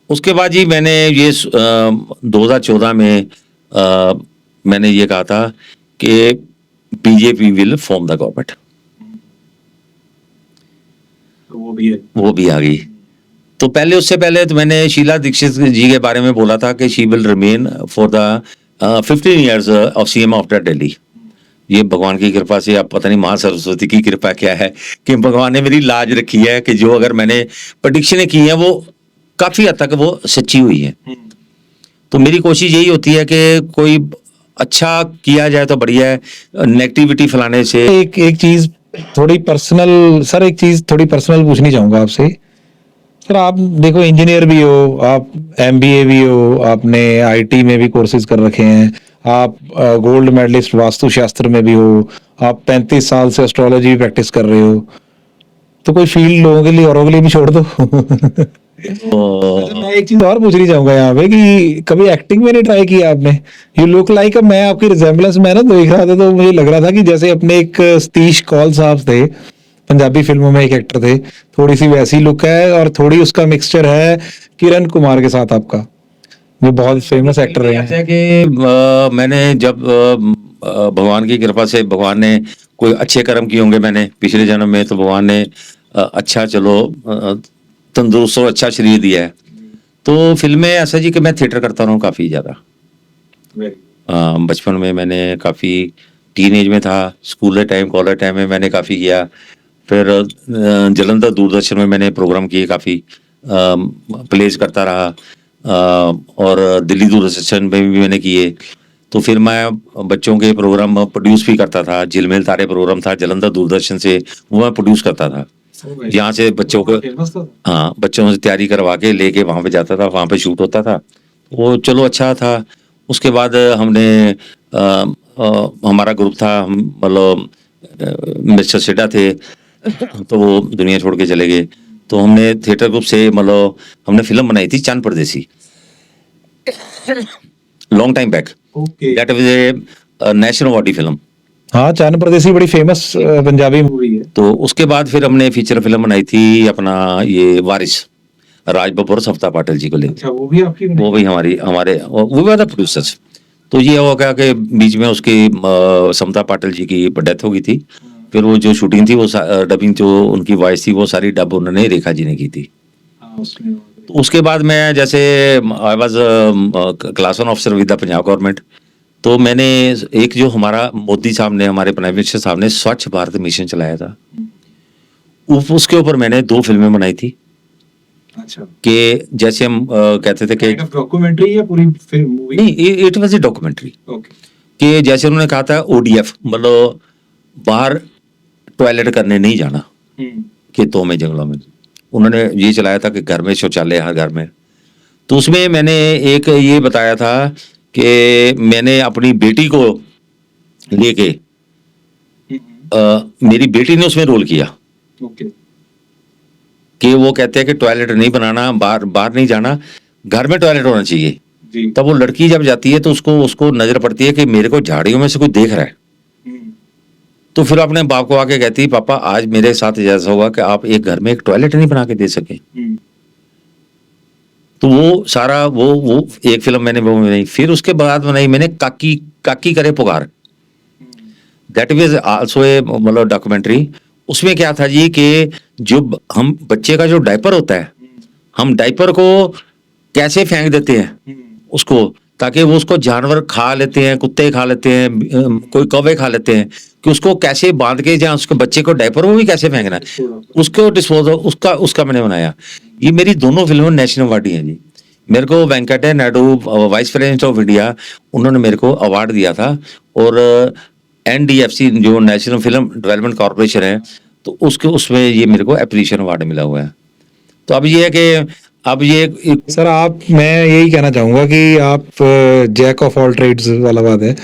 उसके बाद जी मैंने ये 2014 में मैंने ये कहा था कि BJP will form the government. तो वो भी है। वो भी आ गई। तो उससे पहले तो मैंने शीला दीक्षित जी के बारे में बोला था कि she will remain for the 15 years of CM after Delhi. ये भगवान की कृपा से, आप पता नहीं माँ सरस्वती की कृपा क्या है कि भगवान ने मेरी लाज रखी है कि जो अगर मैंने प्रेडिक्शनें की हैं वो काफी हद तक वो सच्ची हुई है। तो मेरी कोशिश यही होती है कि कोई अच्छा किया जाए तो बढ़िया है, नेगेटिविटी फैलाने से। एक चीज थोड़ी पर्सनल, सर एक चीज थोड़ी पर्सनल पूछनी चाहूंगा आपसे। सर आप देखो इंजीनियर भी हो, आप एमबीए भी हो, आपने आईटी में भी कोर्सेज कर रखे हैं, आप गोल्ड मेडलिस्ट वास्तुशास्त्र में भी हो, आप 35 साल से एस्ट्रोलॉजी भी प्रैक्टिस कर रहे हो, तो कोई फील्ड लोगों के लिए औरों के लिए भी छोड़ दो। मैं एक चीज और पूछनी चाहूंगा यहाँ पे कि कभी एक्टिंग में नहीं ट्राई किया आपने? यू लुक लाइक, मैं आपकी रिजेम्बलेंस में ना देख रहा था तो मुझे लग रहा था कि जैसे अपने एक सतीश कौल साहब थे, पंजाबी फिल्मों में एक एक्टर थे, थोड़ी सी वैसी लुक है और थोड़ी उसका मिक्सचर है किरण कुमार के साथ आपका, जो बहुत फेमस एक्टर रहे हैं। कि मैंने जब भगवान की कृपा से, भगवान ने कोई अच्छे कर्म किए होंगे मैंने पिछले जन्म में, तो भगवान ने अच्छा चलो तंदुरुस्त और अच्छा शरीर दिया है। तो फिल्में ऐसा जी कि मैं थिएटर करता रहा हूँ काफ़ी ज़्यादा। बचपन में मैंने काफ़ी, टीनेज में था, स्कूल टाइम, कॉलेज टाइम में मैंने काफ़ी किया। फिर जलंधर दूरदर्शन में मैंने प्रोग्राम किए काफ़ी, प्लेस करता रहा, और दिल्ली दूरदर्शन में भी मैंने किए। तो फिर मैं बच्चों के प्रोग्राम प्रोड्यूस भी करता था। झिलमिल तारे प्रोग्राम था जलंधर दूरदर्शन से, वो मैं प्रोड्यूस करता था। यहाँ से बच्चों को, हाँ, बच्चों से तैयारी करवा के लेके वहाँ पे जाता था, वहाँ पे शूट होता था। वो चलो अच्छा था। उसके बाद हमने हमारा ग्रुप था, हम मतलब मिस्टर सिडा थे, तो वो दुनिया छोड़ के चले गए। तो हमने थिएटर ग्रुप से मतलब हमने फिल्म बनाई थी चांद परदेसी, long time back. That was a national awardee film. हाँ, चांद परदेसी बड़ी फेमस पंजाबी मूवी है। तो उसके बाद फिर हमने फीचर फिल्म बनाई थी अपना ये वारिस, राज बब्बर सविता पाटिल जी को लेकर। अच्छा, वो भी आपकी? वो भी हमारे वो वर द प्रोड्यूसर्स। तो ये हो गया कि बीच में उसकी सविता पाटिल जी की डेथ हो गई थी। फिर वो जो शूटिंग थी, वो डबिंग जो उनकी वॉइस थी, वो सारी डब उन्होंने रेखा जी ने की थी। तो उसके बाद मैं जैसे I was class 1 officer with the Punjab government. तो मैंने एक जो हमारा मोदी साहब ने, हमारे प्राइम मिनिस्टर साहब ने स्वच्छ भारत मिशन चलाया था, उसके ऊपर मैंने 2 फिल्में बनाई थी। अच्छा। कि जैसे हम कहते थे कि डॉक्यूमेंट्री या पूरी फिल्म मूवी? नहीं, it was a documentary. Okay. कि जैसे उन्होंने कहा था ODF, मतलब बाहर टॉयलेट करने नहीं जाना खेतों में, जंगलों में। उन्होंने ये चलाया था कि घर में शौचालय हर घर में। तो उसमें मैंने एक ये बताया था कि मैंने अपनी बेटी को लेके, मेरी बेटी ने उसमें रोल किया। ओके। कि वो कहते हैं कि टॉयलेट नहीं बनाना, बाहर नहीं जाना, घर में टॉयलेट होना चाहिए। जी। तब वो लड़की जब जाती है तो उसको नजर पड़ती है कि मेरे को झाड़ियों में से कोई देख रहा है। तो फिर अपने बाप को आके कहती है, पापा आज मेरे साथ ऐसा हुआ कि आप एक घर में एक टॉयलेट नहीं बना के दे सके। तो वो सारा वो एक फिल्म मैंने वो बनाई। फिर उसके बाद बनाई मैंने काकी करे पुकार। दैट वाज आल्सो ए मतलब डॉक्यूमेंट्री। उसमें क्या था जी कि जो हम बच्चे का जो डायपर होता है, हम डायपर को कैसे फेंक देते हैं उसको, ताकि वो उसको जानवर खा लेते हैं, कुत्ते खा लेते हैं, कोई कौवे खा लेते हैं, कि उसको कैसे बांध के जहाँ उसके बच्चे को डायपर वो भी कैसे फेंकना है, उसको डिस्पोज उसका उसका मैंने बनाया। ये मेरी दोनों फिल्में नेशनल अवार्ड हैं जी। मेरे को Venkatesh Naidu vice president of India, उन्होंने मेरे को अवार्ड दिया था, और NDFC जो नेशनल फिल्म डेवलपमेंट कॉर्पोरेशन है, तो उसके उसमें ये मेरे को एप्रिसिएशन अवार्ड मिला हुआ है। तो अब ये है कि अब ये सर आप, मैं यही कहना चाहूंगा कि आप जैक ऑफ ऑल ट्रेड्स वाला बात है।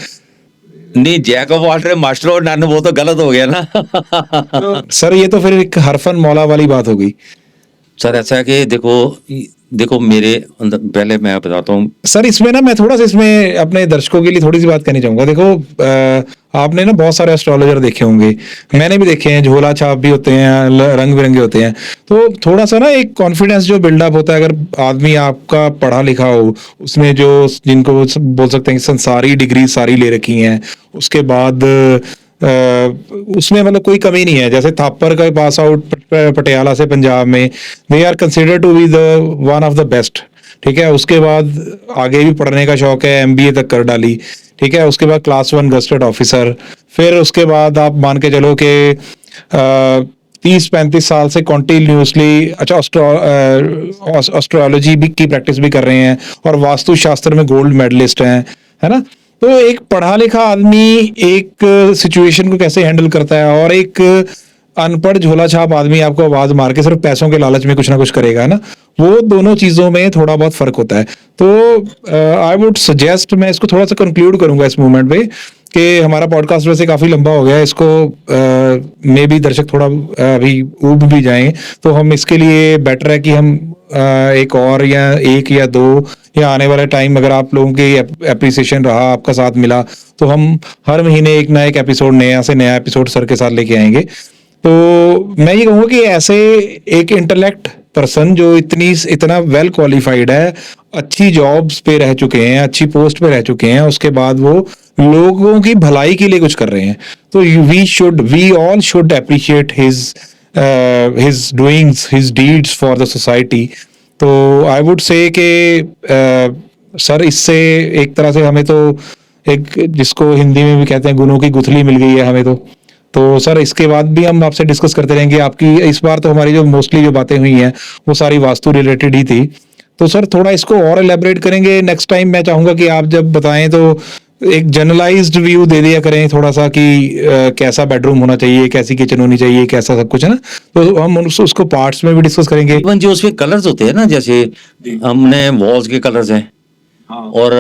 नहीं, jack of all trade master of none, वो तो गलत हो गया ना। सर ये तो फिर एक हरफन मौला वाली बात हो गई। सर ऐसा है कि देखो मेरे अंदर, पहले मैं बताता हूँ। सर इसमें ना मैं थोड़ा सा इसमें अपने दर्शकों के लिए थोड़ी सी बात कहनी चाहूंगा। देखो आपने ना बहुत सारे एस्ट्रोलॉजर देखे होंगे, मैंने भी देखे हैं, झोला छाप भी होते हैं, रंग बिरंगे होते हैं। तो थोड़ा सा ना एक कॉन्फिडेंस जो बिल्डअप होता है, अगर आदमी आपका पढ़ा लिखा हो, उसने जो जिनको बोल सकते हैं कि संसारी डिग्री सारी ले रखी हैं, उसके बाद उसमें मतलब कोई कमी नहीं है। जैसे थापर का पास आउट पटियाला से पंजाब में, they are considered to be the one of the best. ठीक है, उसके बाद आगे भी पढ़ने का शौक है, MBA तक कर डाली। ठीक है, उसके बाद क्लास 1 गस्टेड ऑफिसर, फिर उसके बाद आप मान के चलो कि 30-35 साल से कॉन्टिन्यूसली अच्छा एस्ट्रोलॉजी भी की प्रैक्टिस भी कर रहे हैं, और वास्तु शास्त्र में गोल्ड मेडलिस्ट हैं, है ना। तो एक पढ़ा लिखा आदमी एक सिचुएशन को कैसे हैंडल करता है, और एक अनपढ़ झोला छाप आदमी आपको आवाज मार के सिर्फ पैसों के लालच में कुछ ना कुछ करेगा ना, वो दोनों चीजों में थोड़ा बहुत फर्क होता है। तो आई वुड सजेस्ट, मैं इसको थोड़ा सा कंक्लूड करूंगा इस मूवमेंट पे, कि हमारा पॉडकास्ट वैसे काफी लंबा हो गया है, इसको मे भी दर्शक थोड़ा अभी ऊब भी जाएं, तो हम इसके लिए बेटर है कि हम एक और या एक या दो या आने वाला टाइम, अगर आप लोगों की एप्रिसिएशन रहा, आपका साथ मिला, तो हम हर महीने एक ना एक एपिसोड, नया से नया एपिसोड सर के साथ लेके आएंगे। तो मैं ये कहूँगा कि ऐसे एक इंटेलेक्ट पर्सन जो इतना वेल क्वालिफाइड है, अच्छी जॉब्स पे रह चुके हैं, अच्छी पोस्ट पे रह चुके हैं, उसके बाद वो लोगों की भलाई के लिए कुछ कर रहे हैं, तो we all should appreciate his doings, his deeds for the society। तो आई वुड से कि सर इससे एक तरह से हमें तो एक, जिसको हिंदी में भी कहते हैं, गुनों की गुथली मिल गई है हमें तो सर इसके बाद भी हम आपसे डिस्कस करते रहेंगे। आपकी इस बार तो हमारी जो मोस्टली जो बातें हुई हैं वो सारी वास्तु रिलेटेड ही थी, तो सर थोड़ा इसको और एलेबरेट करेंगे नेक्स्ट टाइम। मैं चाहूंगा कि आप जब बताएं तो एक जनरलाइज्ड व्यू दे दिया करें थोड़ा सा, कि कैसा बेडरूम होना चाहिए, कैसी किचन होनी चाहिए, कैसा सब कुछ, है ना। तो हम उसको पार्ट्स में भी डिस्कस करेंगे। इवन जो उसके कलर्स होते हैं ना, जैसे हमने वॉल्स के कलर्स हैं, और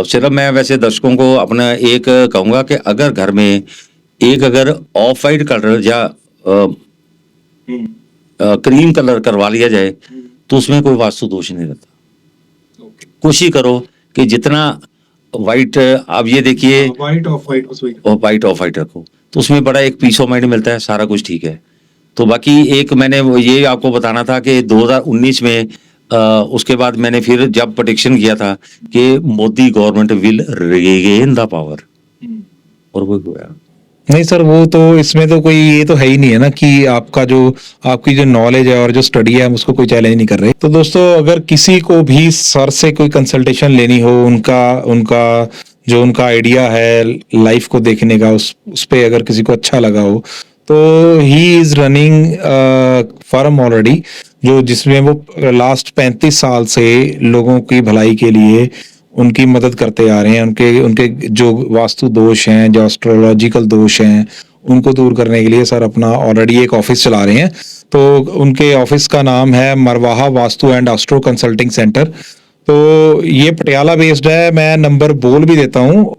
सिर्फ मैं वैसे दर्शकों को अपना एक कहूंगा कि अगर घर में अगर ऑफ वाइट कलर या क्रीम कलर करवा लिया जाए तो उसमें कोई वास्तु दोष नहीं रहता। कोशिश करो कि जितना वाइट, आप ये देखिए वाइट ऑफ वाइट रखो, तो उसमें बड़ा एक पीस ऑफ माइंड मिलता है, सारा कुछ ठीक है। तो बाकी एक मैंने ये आपको बताना था कि 2019 में उसके बाद मैंने फिर जब प्रेडिक्शन किया था कि Modi government will regain the power, और वो हुआ नहीं सर, वो तो इसमें तो कोई ये तो है ही नहीं है ना कि आपकी जो नॉलेज है और जो स्टडी है हम उसको कोई चैलेंज नहीं कर रहे। तो दोस्तों, अगर किसी को भी सर से कोई कंसल्टेशन लेनी हो, उनका आइडिया है लाइफ को देखने का, उस पे अगर किसी को अच्छा लगा हो, तो he is running firm already, जिसमें वो लास्ट 35 साल से लोगों की भलाई के लिए उनकी मदद करते आ रहे हैं। उनके जो वास्तु दोष हैं, जो एस्ट्रोलॉजिकल दोष हैं, उनको दूर करने के लिए सर अपना ऑलरेडी एक ऑफिस चला रहे हैं। तो उनके ऑफिस का नाम है Marwaha vastu and astro consulting centre. तो ये पटियाला बेस्ड है। मैं नंबर बोल भी देता हूँ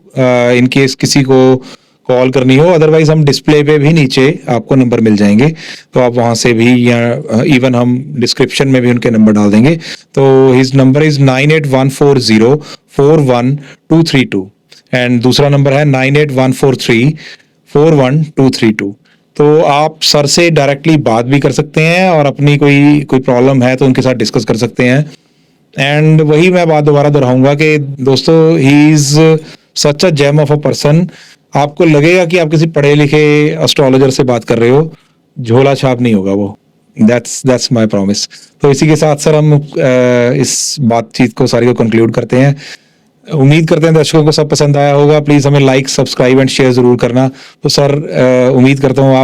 इन केस किसी को कॉल करनी हो, अदरवाइज हम डिस्प्ले पे भी नीचे आपको नंबर मिल जाएंगे, तो आप वहां से भी, या इवन हम डिस्क्रिप्शन में भी उनके नंबर डाल देंगे। तो हिज नंबर इज 9814041232 एंड दूसरा नंबर है 9814341232। तो आप सर से डायरेक्टली बात भी कर सकते हैं और अपनी कोई प्रॉब्लम है तो उनके साथ डिस्कस कर सकते हैं। एंड वही मैं बात दोबारा दोहराऊंगा कि दोस्तों, he is such a gem of a person. आपको लगेगा कि आप किसी पढ़े लिखे एस्ट्रोलॉजर से बात कर रहे हो, झोला छाप नहीं होगा वो। That's my promise. तो इसी के साथ सर हम इस बातचीत को सारी को कंक्लूड करते हैं। उम्मीद करते हैं दर्शकों को सब पसंद आया होगा। प्लीज हमें लाइक, सब्सक्राइब एंड शेयर जरूर करना। तो सर उम्मीद करता हूँ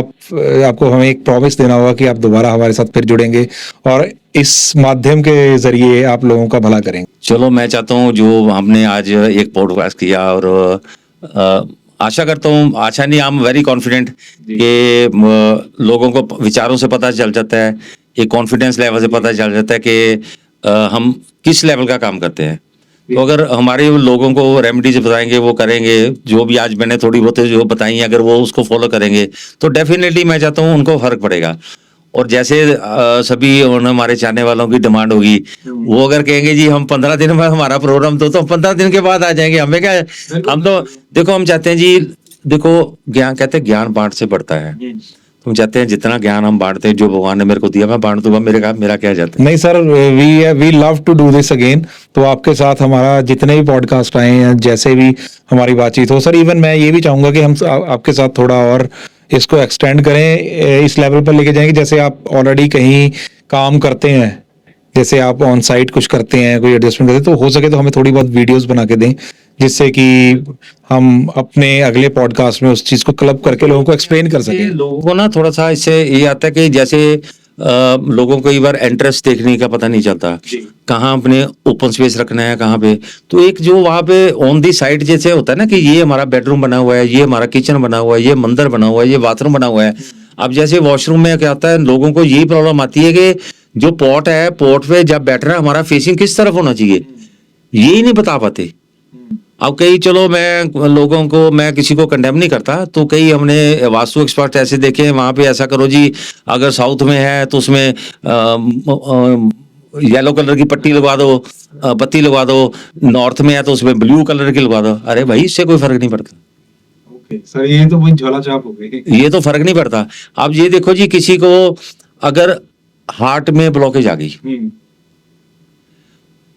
आपको हमें एक प्रॉमिस देना होगा कि आप दोबारा हमारे साथ फिर जुड़ेंगे और इस माध्यम के जरिए आप लोगों का भला करेंगे। चलो, मैं चाहता हूँ जो हमने आज एक पॉडकास्ट किया और आशा करता हूँ, आशा नहीं, आई एम वेरी कॉन्फिडेंट कि लोगों को विचारों से पता चल जाता है, एक कॉन्फिडेंस लेवल से पता चल जाता है कि हम किस लेवल का काम करते हैं। तो अगर हमारे लोगों को रेमेडीज बताएंगे, वो करेंगे, जो भी आज मैंने थोड़ी बहुत जो बताई हैं, अगर वो उसको फॉलो करेंगे तो डेफिनेटली मैं चाहता हूँ उनको फर्क पड़ेगा। और जैसे सभी हमारे चाहने वालों की डिमांड होगी, वो अगर कहेंगे जी हम 15 दिन में हमारा प्रोग्राम, तो 15 दिन के बाद आ जाएंगे। हमें क्या है, हम तो देखो, हम चाहते हैं जी, देखो ज्ञान, कहते हैं ज्ञान बांट से बढ़ता है। हम चाहते हैं जितना ज्ञान हम बांटते हैं, जो भगवान ने मेरे को दिया मैं बांट दूंगा, मेरा क्या जाता है। नहीं sir, we love to do this again. तो आपके साथ हमारा जितने भी पॉडकास्ट आए हैं, जैसे भी हमारी बातचीत हो सर, इवन मैं ये भी चाहूंगा कि हम आपके साथ थोड़ा और इसको एक्सटेंड करें, इस लेवल पर लेके जाएंगे। जैसे आप ऑलरेडी कहीं काम करते हैं, जैसे आप ऑन साइट कुछ करते हैं, कोई एडजस्टमेंट करते हैं, तो हो सके तो हमें थोड़ी बहुत वीडियोस बना के दें, जिससे कि हम अपने अगले पॉडकास्ट में उस चीज को क्लब करके लोगों को एक्सप्लेन कर सकें। लोगों को ना थोड़ा सा इससे ये आता है कि जैसे लोगों को कई बार इंटरेस्ट देखने का पता नहीं चलता, कहाँ अपने ओपन स्पेस रखना है, कहाँ पे। तो एक जो वहाँ पे ऑन दी साइड जैसे होता है ना कि ये हमारा बेडरूम बना हुआ है, ये हमारा किचन बना हुआ है, ये मंदिर बना हुआ है, ये बाथरूम बना हुआ है। अब जैसे वॉशरूम में क्या होता है, लोगों को यही प्रॉब्लम आती है कि जो पॉट है, पॉट पे जब बैठ रहा है, हमारा फेसिंग किस तरफ होना चाहिए, यही नहीं बता पाते। अब कई, चलो मैं लोगों को, मैं किसी को कंडेम नहीं करता, तो कई हमने वास्तु एक्सपर्ट ऐसे देखे हैं, वहां पे ऐसा करो जी, अगर साउथ में है तो उसमें येलो कलर की पट्टी लगवा दो, बत्ती लगवा दो, नॉर्थ में है तो उसमें ब्लू कलर की लगवा दो। अरे भाई, इससे कोई फर्क नहीं पड़ता। ओके सर, ये तो वही झोला छाप हो गई। ये तो फर्क नहीं पड़ता। अब ये देखो जी, किसी को अगर हार्ट में ब्लॉकेज आ गई,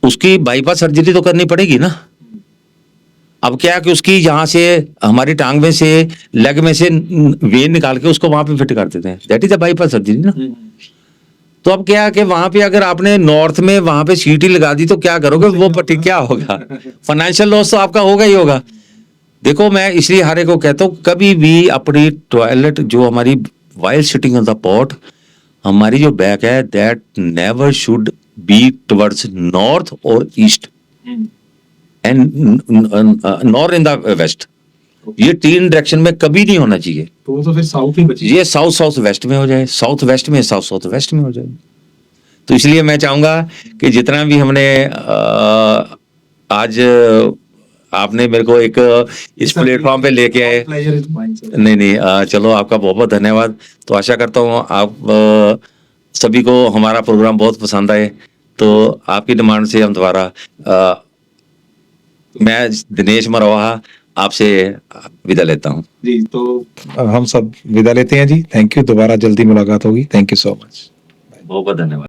उसकी बाईपास सर्जरी तो करनी पड़ेगी ना। अब क्या है कि उसकी यहाँ से, हमारी टांग में से, लेग में से वेन निकाल के उसको वहां पे फिट कर देते हैं, that is a bypass surgery ना। तो अब क्या है कि वहां पे अगर आपने नॉर्थ में वहां पे सीटी लगा दी, तो क्या करोगे, वो पट्टी क्या होगा, फाइनेंशियल लॉस तो आपका होगा ही होगा। देखो, मैं इसलिए हर एक को कहता हूँ, कभी भी अपनी टॉयलेट जो हमारी while sitting on the pot, हमारी जो बैक है, that never should be towards north और east and north in the west. ये 3 डायरेक्शन में कभी नहीं होना चाहिए। तो वो तो फिर साउथ ही बची। ये साउथ वेस्ट में हो जाए, साउथ वेस्ट में, साउथ वेस्ट में हो जाए। तो इसलिए मैं चाहूंगा कि जितना भी हमने आज आपने मेरे को एक इस प्लेटफॉर्म पे लेके आए, नहीं, चलो आपका बहुत बहुत धन्यवाद। तो आशा करता हूँ आप सभी को हमारा प्रोग्राम बहुत पसंद आए। तो आपकी डिमांड से हम दोबारा, मैं दिनेश मरवाहा आपसे विदा लेता हूँ जी। तो हम सब विदा लेते हैं जी। थैंक यू, दोबारा जल्दी मुलाकात होगी। थैंक यू सो मच, बहुत बहुत धन्यवाद।